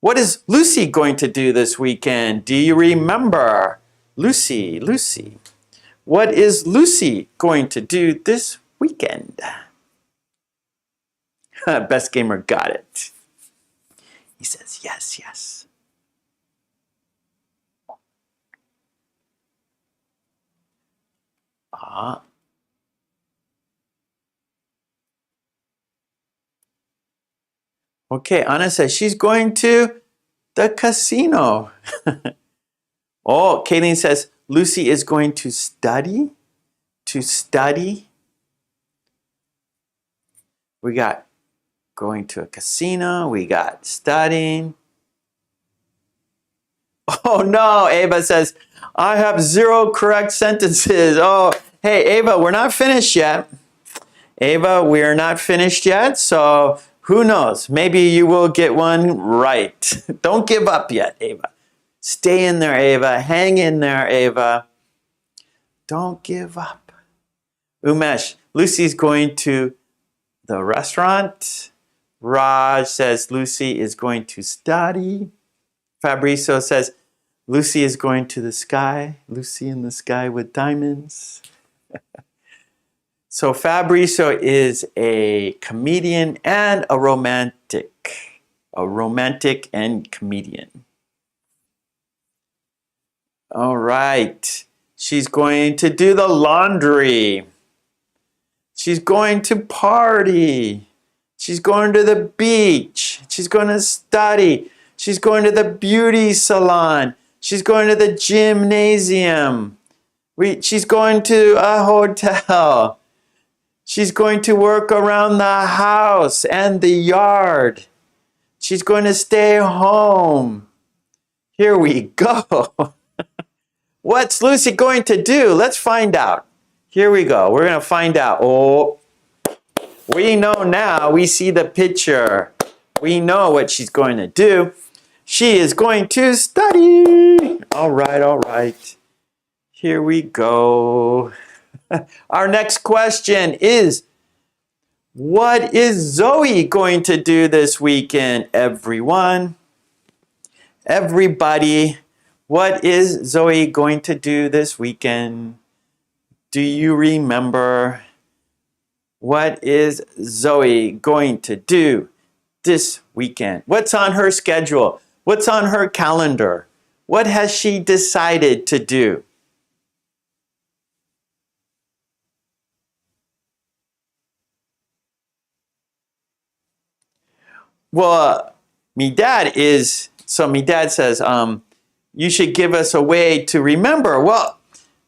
What is Lucy going to do this weekend? Do you remember? Lucy, Lucy. What is Lucy going to do this weekend? Best gamer got it. He says yes, yes. Okay, Anna says she's going to the casino. Oh, Kayleen says Lucy is going to study. To study. We got going to a casino. We got studying. Oh no, Ava says, I have 0 correct sentences. Oh, hey, Ava, we're not finished yet. Ava, we're not finished yet, so who knows? Maybe you will get one right. Don't give up yet, Ava. Stay in there, Ava. Hang in there, Ava. Don't give up. Umesh, Lucy's going to the restaurant. Raj says Lucy is going to study. Fabrizio says Lucy is going to the sky. Lucy in the sky with diamonds. So Fabrizio is a comedian and a romantic. A romantic and comedian. All right. She's going to do the laundry. She's going to party. She's going to the beach. She's going to study. She's going to the beauty salon. She's going to the gymnasium. She's going to a hotel. She's going to work around the house and the yard. She's going to stay home. Here we go. What's Lucy going to do? Let's find out. Here we go. We're going to find out. Oh, we know now. We see the picture. We know what she's going to do. She is going to study. All right, all right. Here we go. Our next question is, what is Zoe going to do this weekend, everyone? Everybody, what is Zoe going to do this weekend? Do you remember? What is Zoe going to do this weekend? What's on her schedule? What's on her calendar? What has she decided to do? Well, me dad says, you should give us a way to remember. Well,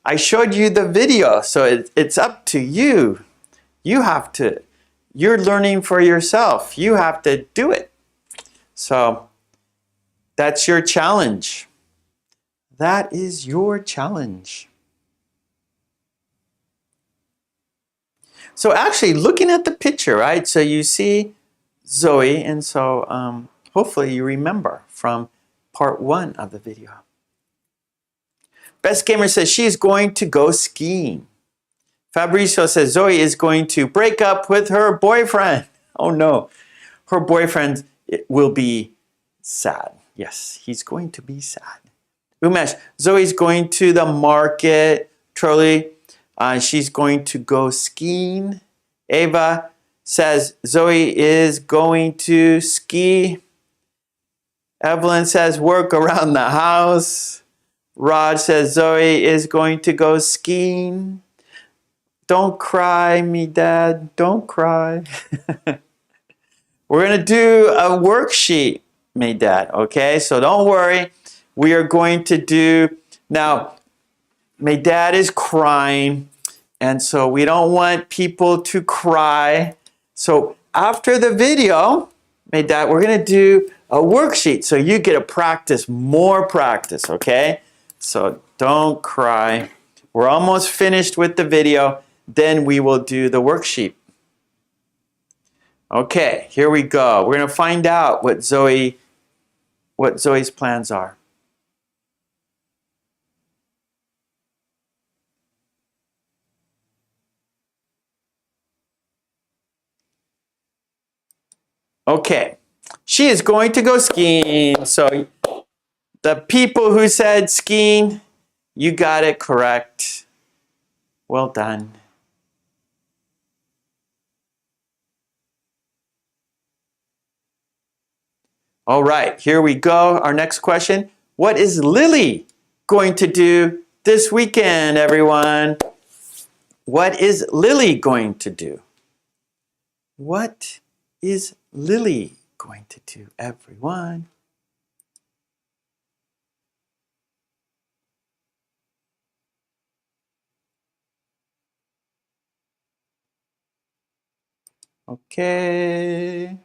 I showed you the video, so it's up to you. You're learning for yourself. You have to do it. So that's your challenge. That is your challenge. So actually, looking at the picture, right? So you see Zoe, and so hopefully you remember from part 1 of the video. Best Gamer says she's going to go skiing. Fabrizio says Zoe is going to break up with her boyfriend. Oh no, her boyfriend will be sad. Yes, he's going to be sad. Umesh, Zoe's going to the market. Charlie, she's going to go skiing. Ava says Zoe is going to ski. Evelyn says work around the house. Rod says Zoe is going to go skiing. Don't cry, me dad, don't cry. We're going to do a worksheet, me dad, okay? So don't worry. We are going to do, now, my dad is crying, and so we don't want people to cry. So after the video, my dad, we're going to do a worksheet so you get to practice, more practice, okay? So don't cry. We're almost finished with the video. Then we will do the worksheet. Okay, here we go. We're going to find out what Zoe's plans are. Okay. She is going to go skiing. So the people who said skiing, you got it correct. Well done. All right, here we go. Our next question. What is Lily going to do this weekend, everyone? What is Lily going to do? What is Lily going to do, everyone? Okay.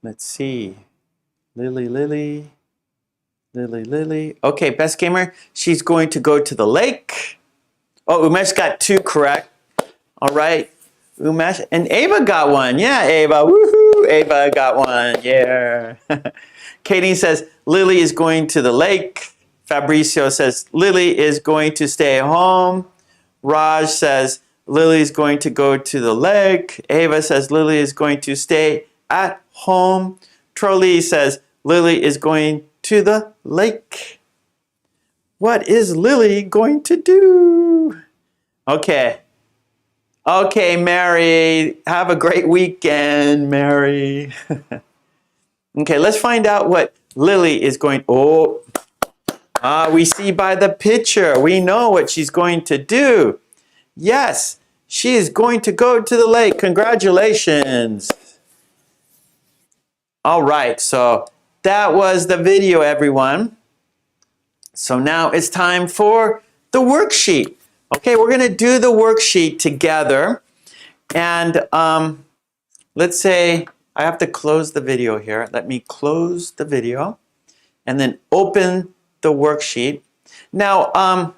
Let's see. Lily. Okay, best gamer. She's going to go to the lake. Oh, Umesh got 2 correct. All right. Umesh. And Ava got 1. Yeah, Ava. Woohoo. Ava got 1. Yeah. Katie says Lily is going to the lake. Fabricio says Lily is going to stay home. Raj says Lily is going to go to the lake. Ava says Lily is going to stay at home. Trolley says Lily is going to the lake. What is Lily going to do? Okay. Okay, Mary. Have a great weekend, Mary. Okay, let's find out what Lily is going. Oh, we see by the picture. We know what she's going to do. Yes, she is going to go to the lake. Congratulations. All right, so that was the video, everyone. So now it's time for the worksheet. Okay, we're going to do the worksheet together. And let's say I have to close the video here. Let me close the video and then open the worksheet. Now,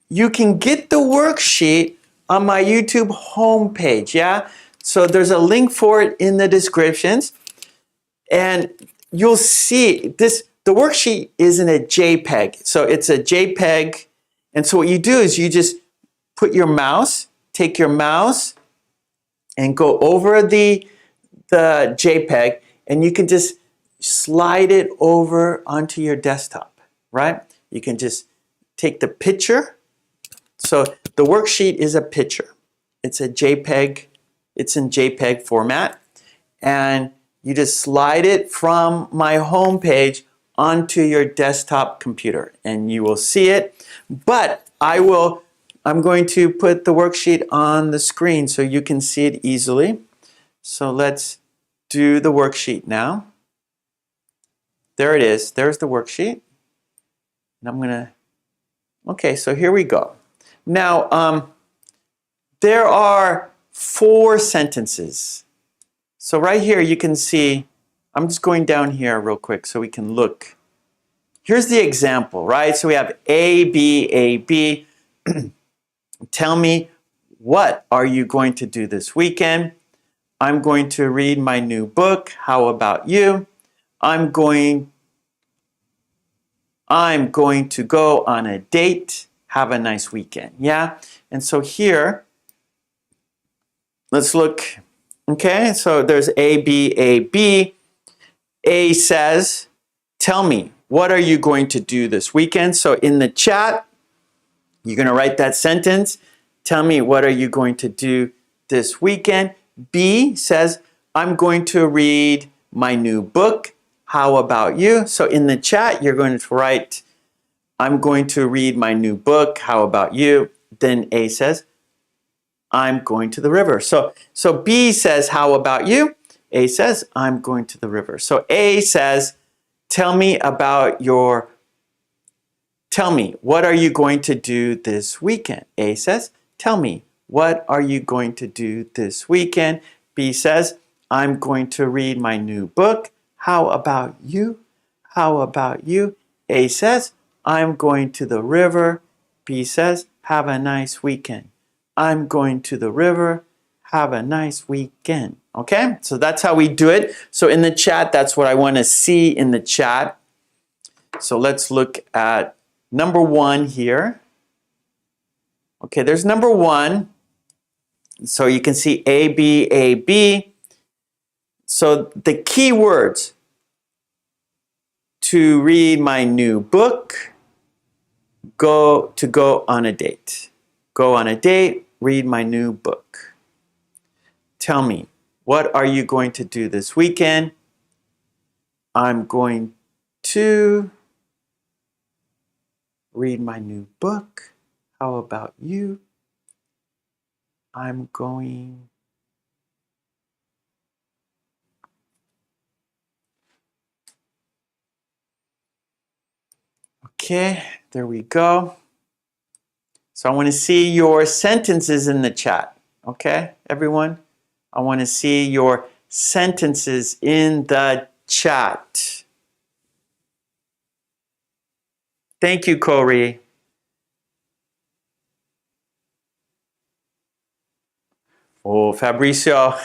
you can get the worksheet on my YouTube homepage, yeah? So there's a link for it in the descriptions. And you'll see this, the worksheet is in a JPEG. So it's a JPEG. And so what you do is you just put your mouse, take your mouse and go over the JPEG, and you can just slide it over onto your desktop, right? You can just take the picture. So the worksheet is a picture. It's a JPEG. It's in JPEG format. And you just slide it from my home page onto your desktop computer and you will see it. But I'm going to put the worksheet on the screen so you can see it easily. So let's do the worksheet now. There it is. There's the worksheet. And okay, so here we go. Now, there are 4 sentences. So right here you can see, I'm just going down here real quick so we can look. Here's the example, right? So we have A, B. Tell me, what are you going to do this weekend? I'm going to read my new book. How about you? I'm going to go on a date. Have a nice weekend. Yeah? And so here, let's look. Okay, so there's A, B. A says, tell me, what are you going to do this weekend? So in the chat, you're going to write that sentence. Tell me, what are you going to do this weekend? B says, I'm going to read my new book. How about you? So in the chat, you're going to write, I'm going to read my new book. How about you? Then A says, I'm going to the river. So B says, how about you? A says, I'm going to the river. So A says, tell me, what are you going to do this weekend? A says, tell me, what are you going to do this weekend? B says, I'm going to read my new book. How about you? How about you? A says, I'm going to the river. B says, have a nice weekend. I'm going to the river. Have a nice weekend. Okay, so that's how we do it. So in the chat, that's what I want to see in the chat. So let's look at number 1 here. Okay, there's number 1. So you can see A, B, A, B. So the key words to read my new book, go on a date. Go on a date, read my new book. Tell me, what are you going to do this weekend? I'm going to read my new book. How about you? I'm going Okay, there we go. So I want to see your sentences in the chat. Okay, everyone? I want to see your sentences in the chat. Thank you, Corey. Oh, Fabrizio.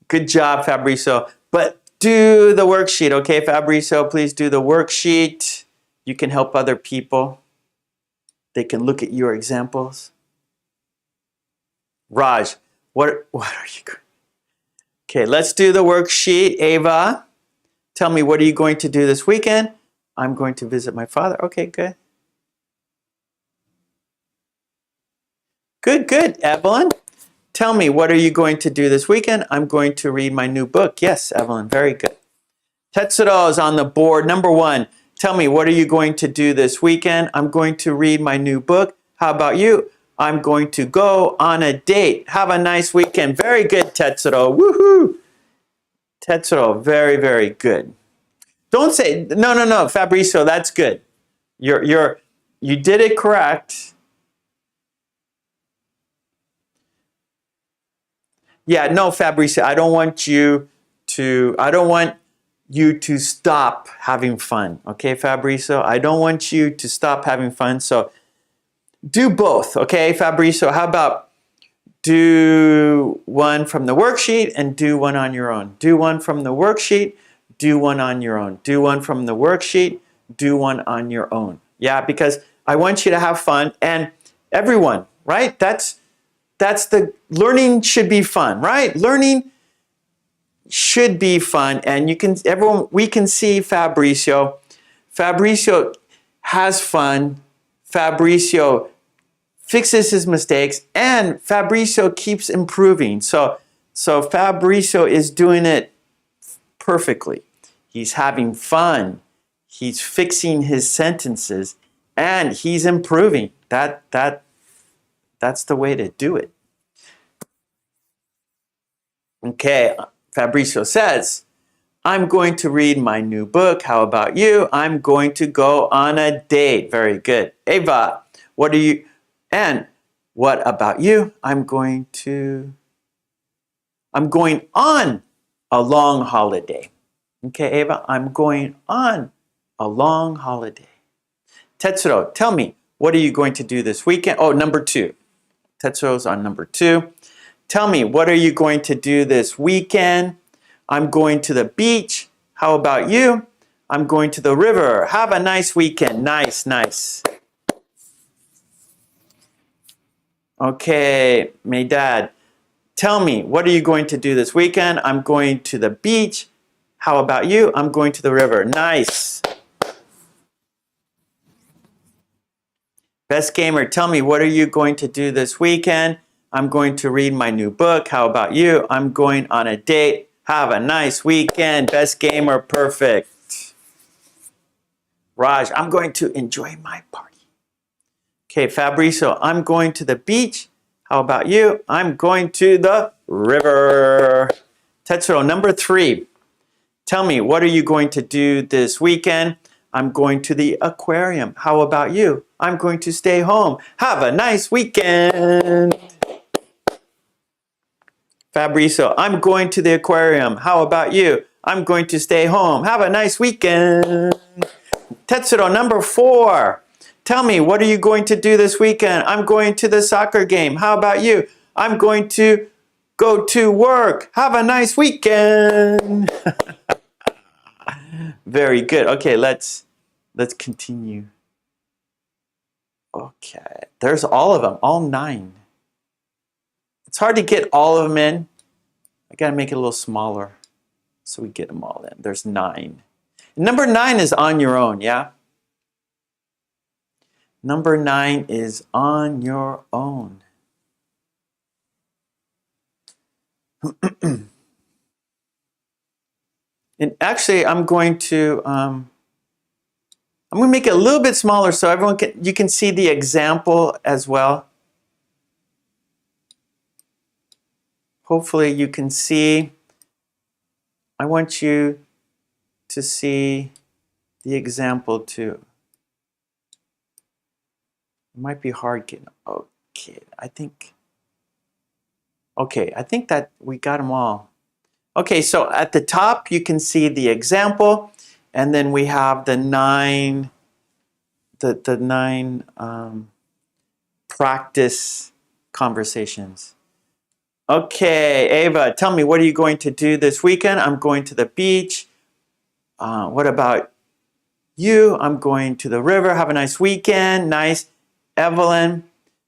Good job, Fabrizio. But do the worksheet, okay, Fabrizio? Please do the worksheet. You can help other people. They can look at your examples. Raj, what are you going? Okay, let's do the worksheet. Ava, tell me, what are you going to do this weekend? I'm going to visit my father. Okay, good. Good, good. Evelyn, tell me, what are you going to do this weekend? I'm going to read my new book. Yes, Evelyn, very good. Tetsuro is on the board. Number 1, tell me, what are you going to do this weekend? I'm going to read my new book. How about you? I'm going to go on a date. Have a nice weekend. Very good, Tetsuro. Woohoo! Tetsuro, very, very good. Don't say, no, Fabrizio, that's good. You did it correct. Yeah, no, Fabrizio, I don't want you to stop having fun. Okay, Fabrizio? I don't want you to stop having fun. So do both, okay, Fabrizio? How about do one from the worksheet and do one on your own? Do one from the worksheet, do one on your own. Do one from the worksheet, do one on your own. Yeah, because I want you to have fun, and everyone, right? That's the learning should be fun, right? Learning should be fun, and we can see Fabrizio. Fabrizio has fun. Fabrizio fixes his mistakes, and Fabrizio keeps improving. So Fabrizio is doing it perfectly. He's having fun. He's fixing his sentences, and he's improving. That's the way to do it. Okay, Fabrizio says, I'm going to read my new book. How about you? I'm going to go on a date. Very good. Ava, what about you? I'm going on a long holiday. Okay, Ava, I'm going on a long holiday. Tetsuro, tell me, what are you going to do this weekend? Oh, number 2. Tetsuro's on number 2. Tell me, what are you going to do this weekend? I'm going to the beach. How about you? I'm going to the river. Have a nice weekend. Nice, nice. Okay, Mehdad, tell me, what are you going to do this weekend? I'm going to the beach. How about you? I'm going to the river. Nice. Best Gamer, tell me, what are you going to do this weekend? I'm going to read my new book. How about you? I'm going on a date. Have a nice weekend. Best Gamer, perfect. Raj, I'm going to enjoy my party. Okay, Fabrizio, I'm going to the beach. How about you? I'm going to the river. Tetsuro, number 3. Tell me, what are you going to do this weekend? I'm going to the aquarium. How about you? I'm going to stay home. Have a nice weekend. Fabrizio, I'm going to the aquarium. How about you? I'm going to stay home. Have a nice weekend. Tetsuro, number 4. Tell me, what are you going to do this weekend? I'm going to the soccer game. How about you? I'm going to go to work. Have a nice weekend. Very good. Okay, let's continue. Okay, there's all of them, all 9. It's hard to get all of them in. I gotta make it a little smaller so we get them all in. There's 9. Number 9 is on your own, yeah? Number 9 is on your own. And actually, I'm going to make it a little bit smaller so you can see the example as well. Hopefully you can see. I want you to see the example too. It might be hard getting. Okay, I think that we got them all. Okay, so at the top you can see the example, and then we have the 9 practice conversations. Okay, Ava, tell me, what are you going to do this weekend? I'm going to the beach. What about you? I'm going to the river. Have a nice weekend. Nice. Evelyn,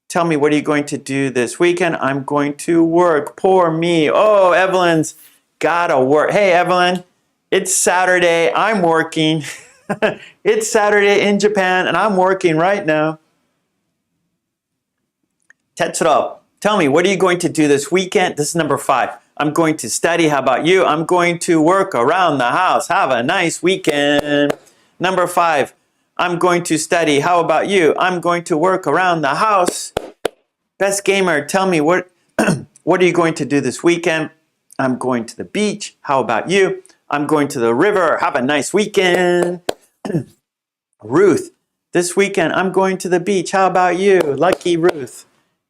tell me, what are you going to do this weekend? I'm going to work. Poor me. Oh, Evelyn's gotta work. Hey, Evelyn, it's Saturday. I'm working. It's Saturday in Japan, and I'm working right now. Tetsuro, tell me, what are you going to do this weekend? This is number 5. I'm going to study. How about you? I'm going to work around the house. Have a nice weekend. Number 5, I'm going to study. How about you? I'm going to work around the house. Best gamer, tell me, what are you going to do this weekend? I'm going to the beach. How about you? I'm going to the river. Have a nice weekend. Ruth, this weekend I'm going to the beach. How about you? Lucky Ruth.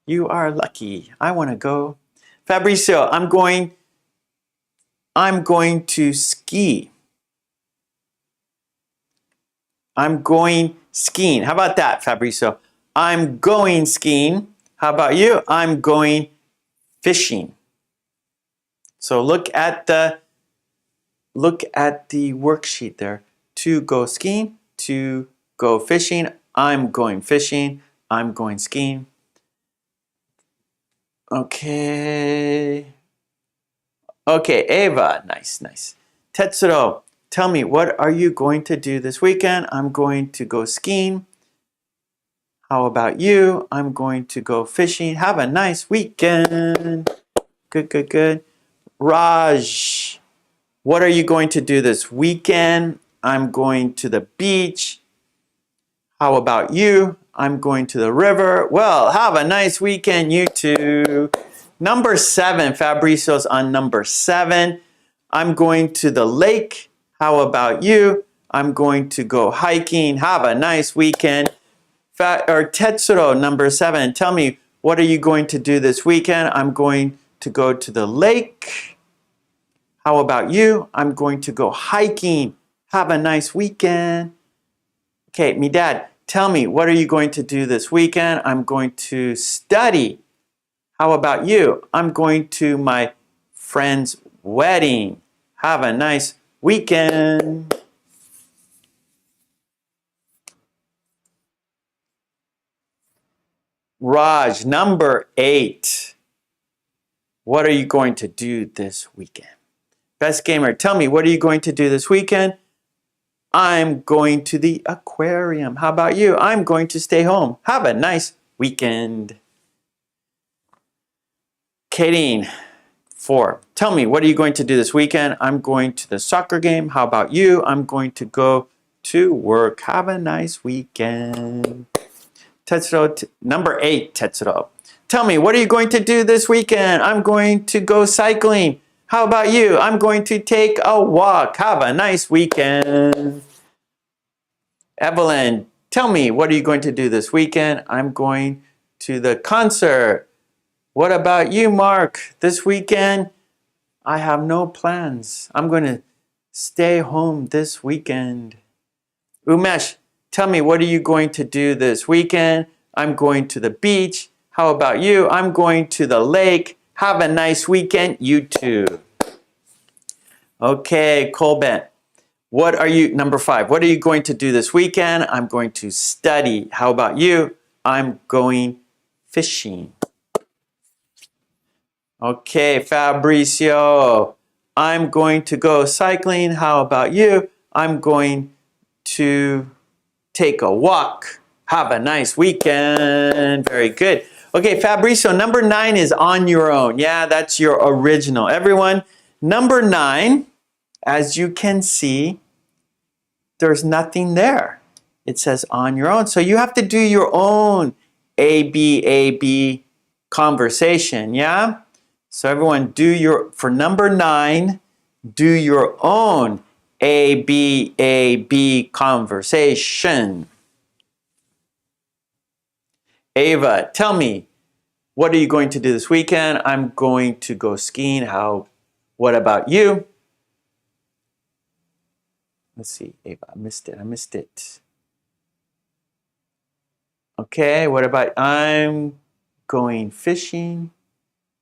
You are lucky. I want to go. Fabrizio, I'm going to ski. I'm going skiing. How about that, Fabrizio? I'm going skiing. How about you? I'm going fishing. So look at the worksheet there. To go skiing, to go fishing. I'm going fishing. I'm going skiing. Okay. Okay, Eva. Nice, nice. Tetsuro, tell me, what are you going to do this weekend? I'm going to go skiing. How about you? I'm going to go fishing. Have a nice weekend. Good, good, good. Raj, what are you going to do this weekend? I'm going to the beach. How about you? I'm going to the river. Well, have a nice weekend, you two. Number 7, Fabrizio's on number 7. I'm going to the lake. How about you? I'm going to go hiking. Have a nice weekend. Tetsuro, number 7. Tell me, what are you going to do this weekend? I'm going to go to the lake. How about you? I'm going to go hiking. Have a nice weekend. Okay, me dad, tell me, what are you going to do this weekend? I'm going to study. How about you? I'm going to my friend's wedding. Have a nice weekend. Raj, number 8. What are you going to do this weekend? Best gamer, tell me, what are you going to do this weekend? I'm going to the aquarium. How about you? I'm going to stay home. Have a nice weekend. Kadeen, 4. Tell me, what are you going to do this weekend? I'm going to the soccer game. How about you? I'm going to go to work. Have a nice weekend. Tetsuro, number 8, Tetsuro. Tell me, what are you going to do this weekend? I'm going to go cycling. How about you? I'm going to take a walk. Have a nice weekend. Evelyn, tell me, what are you going to do this weekend? I'm going to the concert. What about you, Mark? This weekend, I have no plans. I'm going to stay home this weekend. Umesh, tell me, what are you going to do this weekend? I'm going to the beach. How about you? I'm going to the lake. Have a nice weekend, you too. Okay, Colbert. Number 5, what are you going to do this weekend? I'm going to study. How about you? I'm going fishing. Okay, Fabricio, I'm going to go cycling. How about you? I'm going to take a walk. Have a nice weekend. Very good. Okay, Fabricio, number 9 is on your own. Yeah, that's your original. Everyone, number 9, as you can see, there's nothing there. It says on your own. So you have to do your own A-B conversation, yeah? So everyone, for number 9, do your own A-B conversation. Ava, tell me, what are you going to do this weekend? I'm going to go skiing. What about you? Let's see, Ava, I missed it. Okay, what about I'm going fishing.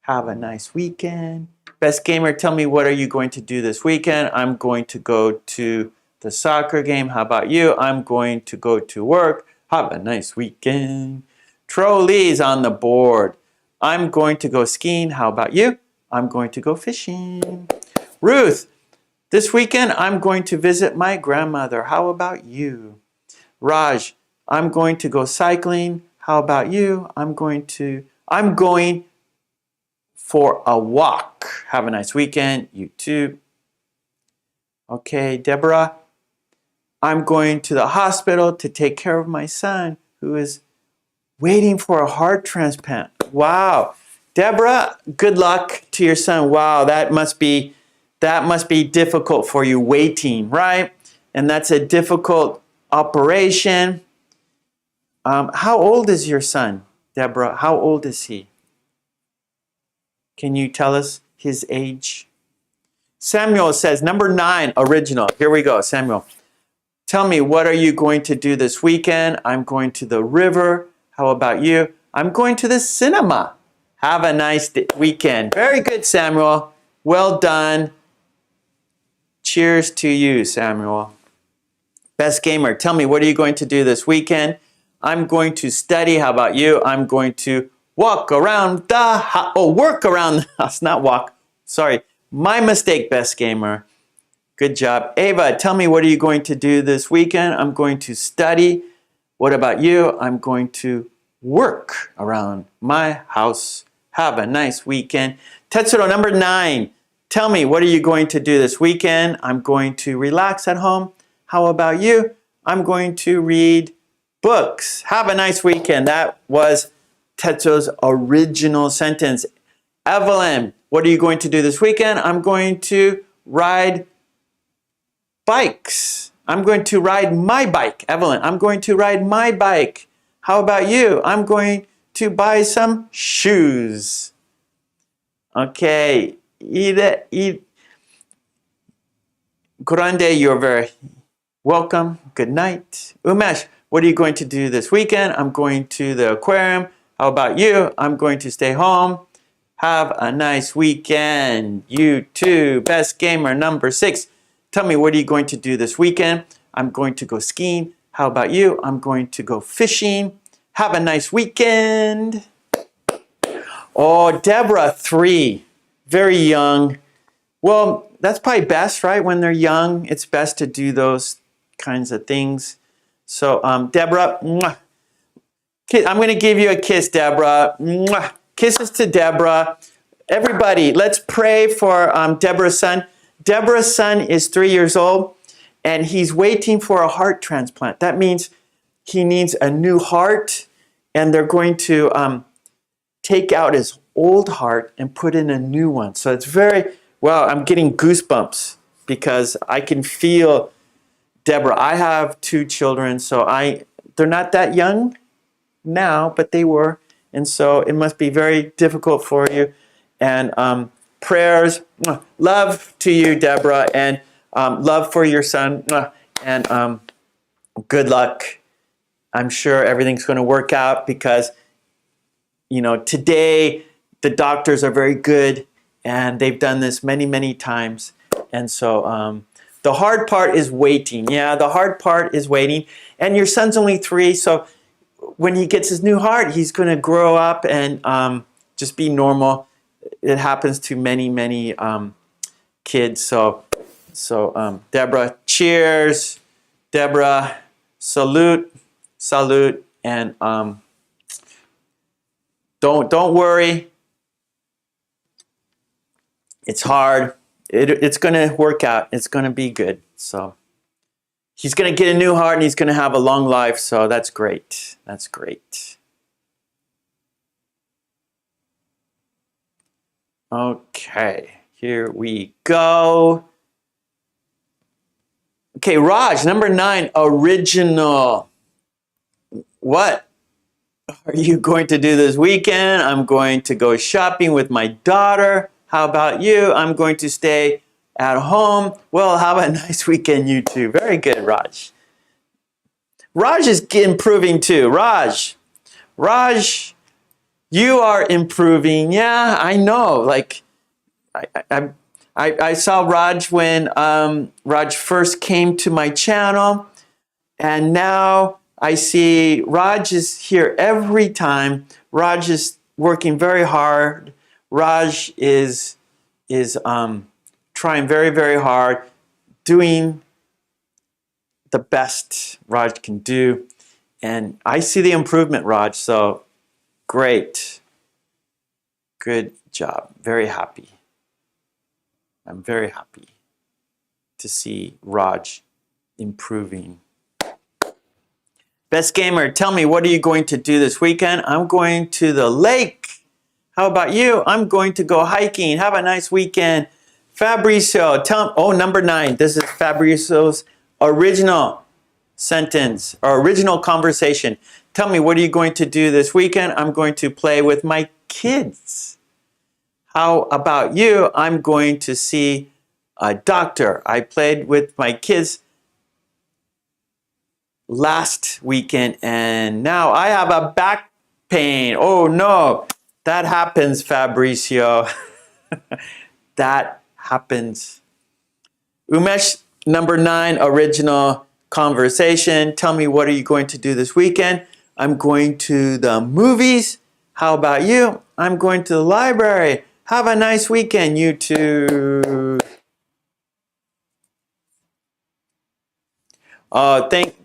Have a nice weekend. Best gamer, tell me, what are you going to do this weekend? I'm going to go to the soccer game. How about you? I'm going to go to work. Have a nice weekend. Trolley's on the board. I'm going to go skiing. How about you? I'm going to go fishing. Ruth, this weekend I'm going to visit my grandmother. How about you? Raj, I'm going to go cycling. How about you? I'm going for a walk. Have a nice weekend. You too. Okay, Deborah, I'm going to the hospital to take care of my son who is waiting for a heart transplant. Wow. Deborah, good luck to your son. Wow, that must be difficult for you, waiting, right? And that's a difficult operation. How old is your son, Deborah? How old is he? Can you tell us his age? Samuel says, number 9, original. Here we go, Samuel. Tell me, what are you going to do this weekend? I'm going to the river. How about you? I'm going to the cinema. Have a nice weekend. Very good, Samuel. Well done. Cheers to you, Samuel. Best gamer, tell me, what are you going to do this weekend? I'm going to study. How about you? I'm going to walk around the house. Oh, work around the house, not walk. Sorry, my mistake, best gamer. Good job. Ava, tell me, what are you going to do this weekend? I'm going to study. What about you? I'm going to work around my house. Have a nice weekend. Tetsuro, number 9. Tell me, what are you going to do this weekend? I'm going to relax at home. How about you? I'm going to read books. Have a nice weekend. That was Tetsuo's original sentence. Evelyn, what are you going to do this weekend? I'm going to ride bikes. I'm going to ride my bike. Evelyn, I'm going to ride my bike. How about you? I'm going to buy some shoes. Okay. Grande, you're very welcome. Good night. Umesh, what are you going to do this weekend? I'm going to the aquarium. How about you? I'm going to stay home. Have a nice weekend. You too. Best gamer, number 6. Tell me, what are you going to do this weekend? I'm going to go skiing. How about you? I'm going to go fishing. Have a nice weekend. Oh, Deborah, 3. Very young. Well, that's probably best, right? When they're young, it's best to do those kinds of things. So, Deborah, mwah. I'm going to give you a kiss, Deborah. Mwah. Kisses to Deborah. Everybody, let's pray for Deborah's son. Deborah's son is 3 years old, and he's waiting for a heart transplant. That means he needs a new heart, and they're going to take out his old heart and put in a new one. So it's well, I'm getting goosebumps because I can feel Deborah. I have 2 children, so they're not that young now, but they were. And so it must be very difficult for you. And prayers, love to you, Deborah, and love for your son, and good luck. I'm sure everything's going to work out because, today the doctors are very good and they've done this many, many times. And so the hard part is waiting. Yeah, the hard part is waiting. And your son's only 3, so when he gets his new heart, he's going to grow up and just be normal. It happens to many kids. So Deborah, cheers. Deborah, salute, and don't worry. It's hard. It's going to work out. It's going to be good. So he's going to get a new heart and he's going to have a long life. So that's great. That's great. Okay, here we go. Okay, Raj, number 9, original. What are you going to do this weekend? I'm going to go shopping with my daughter. How about you? I'm going to stay at home. Well, have a nice weekend, you too. Very good, Raj. Raj is improving too. Raj, you are improving. Yeah, I know. Like, I saw Raj when Raj first came to my channel, and now I see Raj is here every time. Raj is working very hard. Raj is trying very hard, doing the best Raj can do, and I see the improvement, Raj. So great, good job. Very happy. I'm very happy to see Raj improving. Best Gamer, tell me, what are you going to do this weekend? I'm going to the lake. How about you? I'm going to go hiking. Have a nice weekend. Fabrizio, number 9. This is Fabrizio's original sentence or original conversation. Tell me, what are you going to do this weekend? I'm going to play with my kids. How about you? I'm going to see a doctor. I played with my kids last weekend and now I have a back pain. Oh no, that happens, Fabrizio. That happens. Umesh, number 9, original conversation. Tell me, what are you going to do this weekend? I'm going to the movies. How about you? I'm going to the library. Have a nice weekend, you too. Thank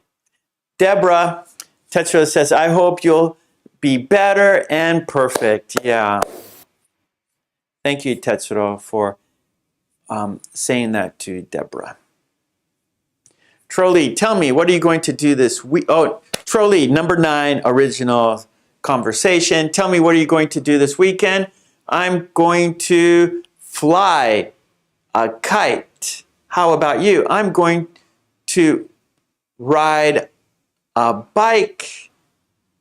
Deborah. Tetra says, I hope you'll be better and perfect. Yeah. Thank you, Tetsuro, for saying that to Deborah. Trolley, tell me, what are you going to do this week? Oh, Trolley, number 9, original conversation. Tell me, what are you going to do this weekend? I'm going to fly a kite. How about you? I'm going to ride a bike.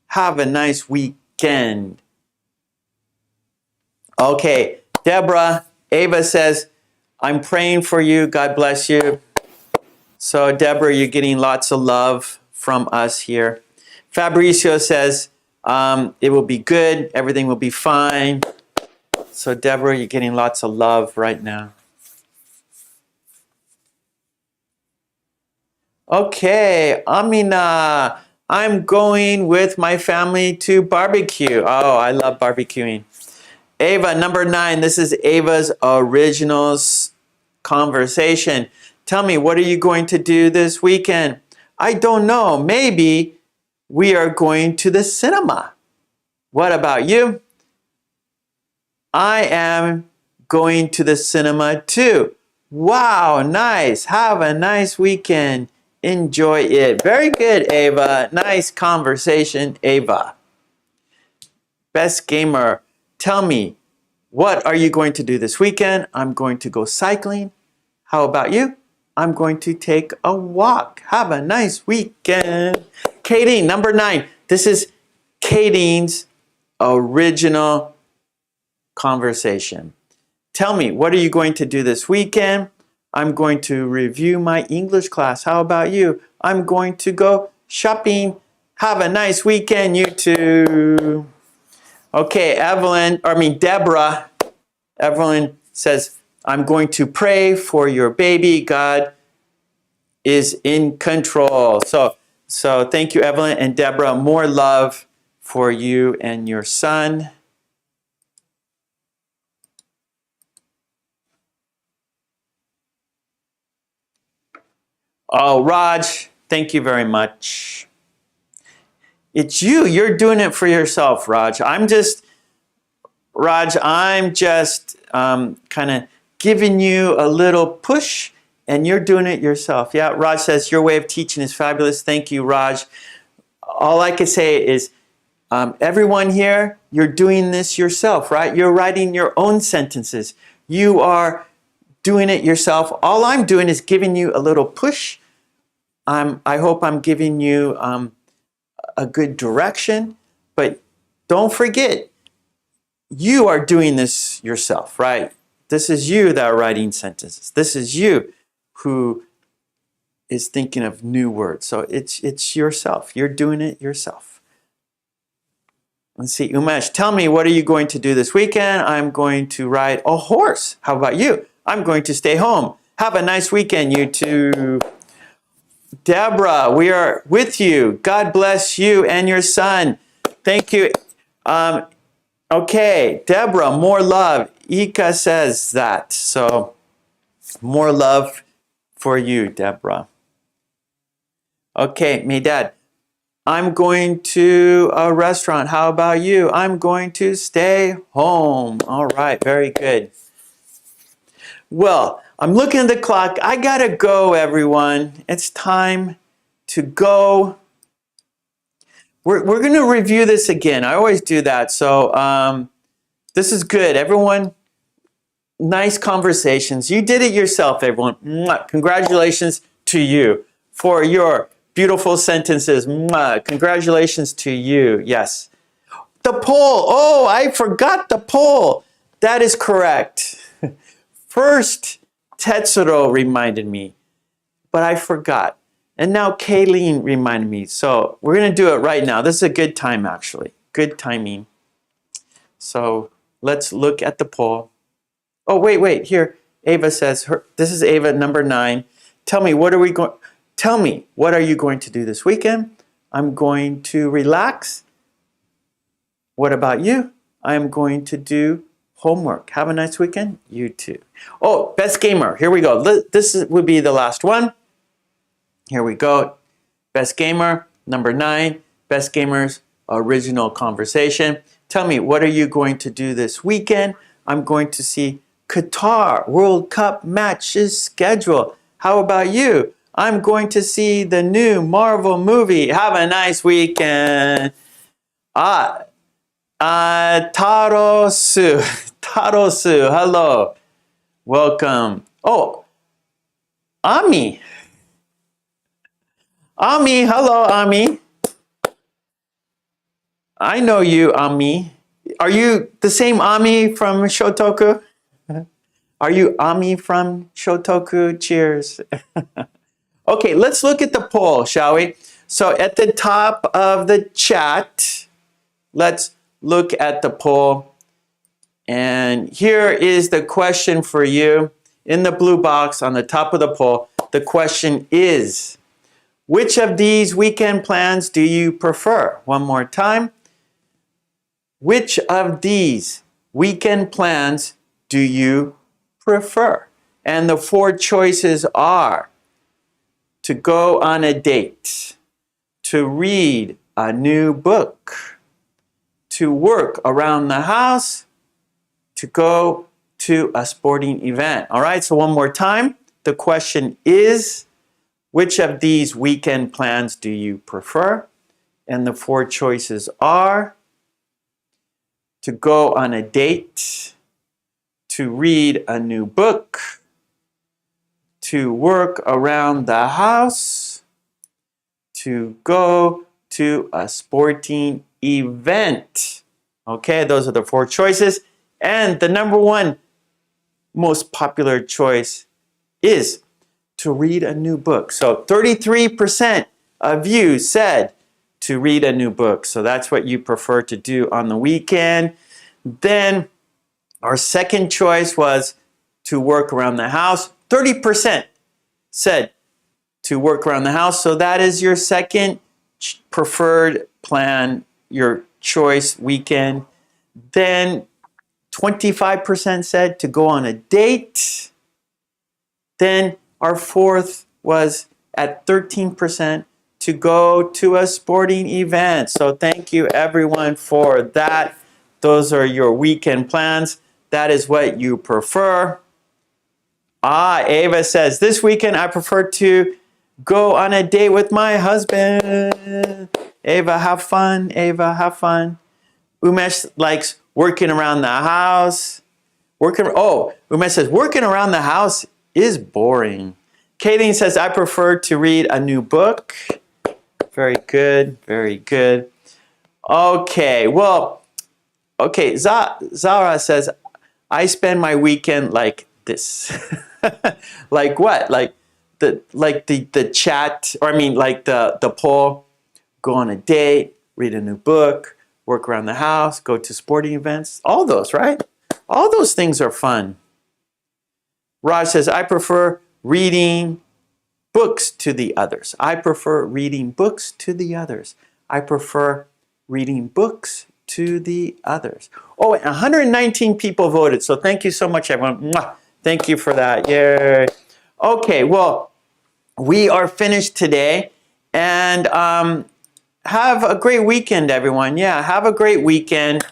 Have a nice weekend. Okay, Deborah, Ava says, I'm praying for you. God bless you. So, Deborah, you're getting lots of love from us here. Fabrizio says, it will be good. Everything will be fine. So, Deborah, you're getting lots of love right now. Okay, Amina, I'm going with my family to barbecue. Oh, I love barbecuing. Ava, number 9, this is Ava's original conversation. Tell me, what are you going to do this weekend? I don't know. Maybe we are going to the cinema. What about you? I am going to the cinema too. Wow, nice. Have a nice weekend. Enjoy it. Very good, Ava. Nice conversation, Ava. Best Gamer, tell me, what are you going to do this weekend? I'm going to go cycling. How about you? I'm going to take a walk. Have a nice weekend. Katie, number 9. This is Katie's original conversation. Tell me, what are you going to do this weekend? I'm going to review my English class. How about you? I'm going to go shopping. Have a nice weekend, you too. Okay, Deborah. Evelyn says, I'm going to pray for your baby. God is in control. So So thank you, Evelyn and Deborah. More love for you and your son. Oh, Raj, thank you very much. It's you. You're doing it for yourself, Raj. I'm just kind of giving you a little push, and you're doing it yourself. Yeah, Raj says, your way of teaching is fabulous. Thank you, Raj. All I can say is, everyone here, you're doing this yourself, right? You're writing your own sentences. You are doing it yourself. All I'm doing is giving you a little push. I hope I'm giving you a good direction, but don't forget, you are doing this yourself, right? This is you that are writing sentences. This is you who is thinking of new words. So it's yourself. You're doing it yourself. Let's see, Umesh, tell me, what are you going to do this weekend? I'm going to ride a horse. How about you? I'm going to stay home. Have a nice weekend, you two. Deborah, we are with you. God bless you and your son. Thank you. Okay, Deborah, more love. Ika says that. So, more love for you, Deborah. Okay, Medad, I'm going to a restaurant. How about you? I'm going to stay home. All right, very good. Well, I'm looking at the clock. I gotta go, everyone. It's time to go. We're going to review this again. I always do that. So this is good. Everyone, nice conversations. You did it yourself, everyone. Mwah. Congratulations to you for your beautiful sentences. Mwah. Congratulations to you. Yes. The poll. Oh, I forgot the poll. That is correct. First, Tetsuro reminded me, but I forgot. And now Kayleen reminded me. So we're going to do it right now. This is a good time, actually. Good timing. So let's look at the poll. Oh, wait. Here, Ava says, this is Ava, number 9. Tell me, what are you going to do this weekend? I'm going to relax. What about you? I'm going to do homework. Have a nice weekend. You too. Oh, best gamer. Here we go. This would be the last one. Here we go. Best gamer, number 9. Best gamers, original conversation. Tell me, what are you going to do this weekend? I'm going to see Qatar World Cup matches schedule. How about you? I'm going to see the new Marvel movie. Have a nice weekend. Tarosu. Tarosu, hello. Welcome. Oh, Ami. Ami, hello, Ami. I know you, Ami. Are you the same Ami from Shotoku? Are you Ami from Shotoku? Cheers. Okay, let's look at the poll, shall we? So at the top of the chat, let's look at the poll. And here is the question for you. In the blue box on the top of the poll, the question is, which of these weekend plans do you prefer? One more time. Which of these weekend plans do you prefer? And the 4 choices are to go on a date, to read a new book, to work around the house, to go to a sporting event. All right, so one more time. The question is, which of these weekend plans do you prefer? And the 4 choices are to go on a date, to read a new book, to work around the house, to go to a sporting event. Okay, those are the 4 choices. And the number 1 most popular choice is to read a new book. So 33% of you said to read a new book. So that's what you prefer to do on the weekend. Then our second choice was to work around the house. 30% said to work around the house. So that is your second preferred plan, your choice weekend. Then 25% said to go on a date. Then our fourth was at 13% to go to a sporting event. So thank you everyone for that. Those are your weekend plans. That is what you prefer. Ava says, this weekend I prefer to go on a date with my husband. Ava, have fun. Ava, have fun. Umesh likes working around the house. Umesh says, working around the house is boring. Kayleen says, I prefer to read a new book. Very good, very good. Okay, well, okay, Zara says, I spend my weekend like this. Like what? Like the chat, or I mean like the poll, go on a date, read a new book, work around the house, go to sporting events, all those, right? All those things are fun. Raj says, I prefer reading books to the others. I prefer reading books to the others. I prefer reading books to the others. Oh, and 119 people voted, so thank you so much, everyone. Mwah. Thank you for that. Yay. Okay, well, we are finished today, and have a great weekend, everyone. Yeah, have a great weekend.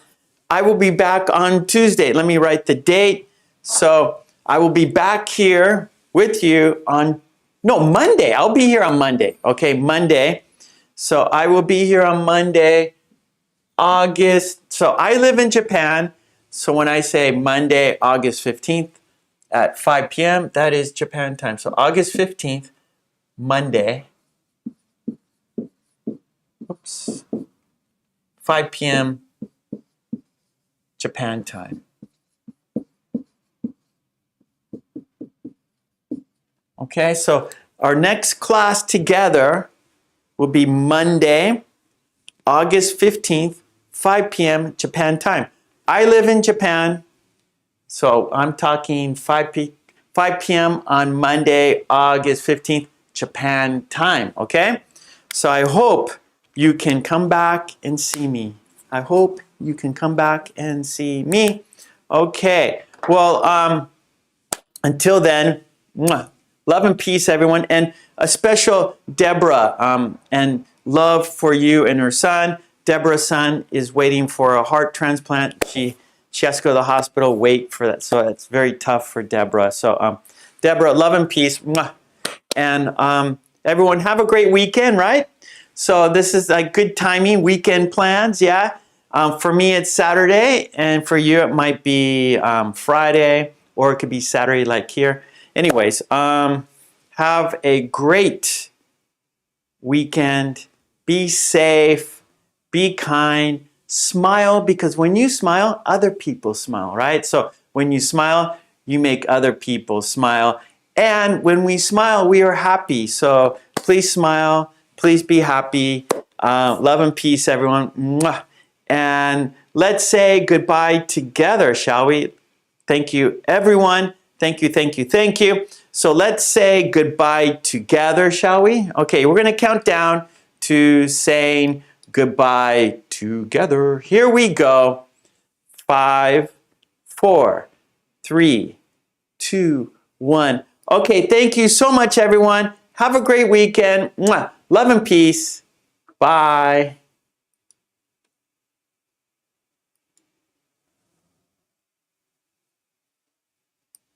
I will be back on Tuesday. Let me write the date. So I will be back here with you on, no, Monday. I'll be here on Monday. Okay, Monday. So I will be here on Monday, August. So I live in Japan. So when I say Monday, August 15th at 5 p.m., that is Japan time. So August 15th, Monday. Oops. 5 p.m. Japan time. Okay, so our next class together will be Monday, August 15th, 5 p.m. Japan time. I live in Japan, so I'm talking 5 p.m. on Monday, August 15th, Japan time, okay? So I hope you can come back and see me. I hope you can come back and see me. Okay, well, until then, mwah, love and peace, everyone. And a special Deborah, and love for you and her son. Deborah's son is waiting for a heart transplant. She has to go to the hospital, wait for that. So it's very tough for Deborah. So Deborah, love and peace. Mwah. And everyone, have a great weekend, right? So this is like good timing, weekend plans, yeah? For me, it's Saturday, and for you, it might be Friday, or it could be Saturday like here. Anyways, have a great weekend. Be safe, be kind, smile, because when you smile, other people smile, right? So when you smile, you make other people smile. And when we smile, we are happy. So please smile, please be happy. Love and peace, everyone. Mwah. And let's say goodbye together, shall we? Thank you, everyone. Thank you, thank you, thank you. So let's say goodbye together, shall we? Okay, we're going to count down to saying goodbye together. Here we go. 5, 4, 3, 2, 1. Okay, thank you so much, everyone. Have a great weekend. Mwah. Love and peace. Bye.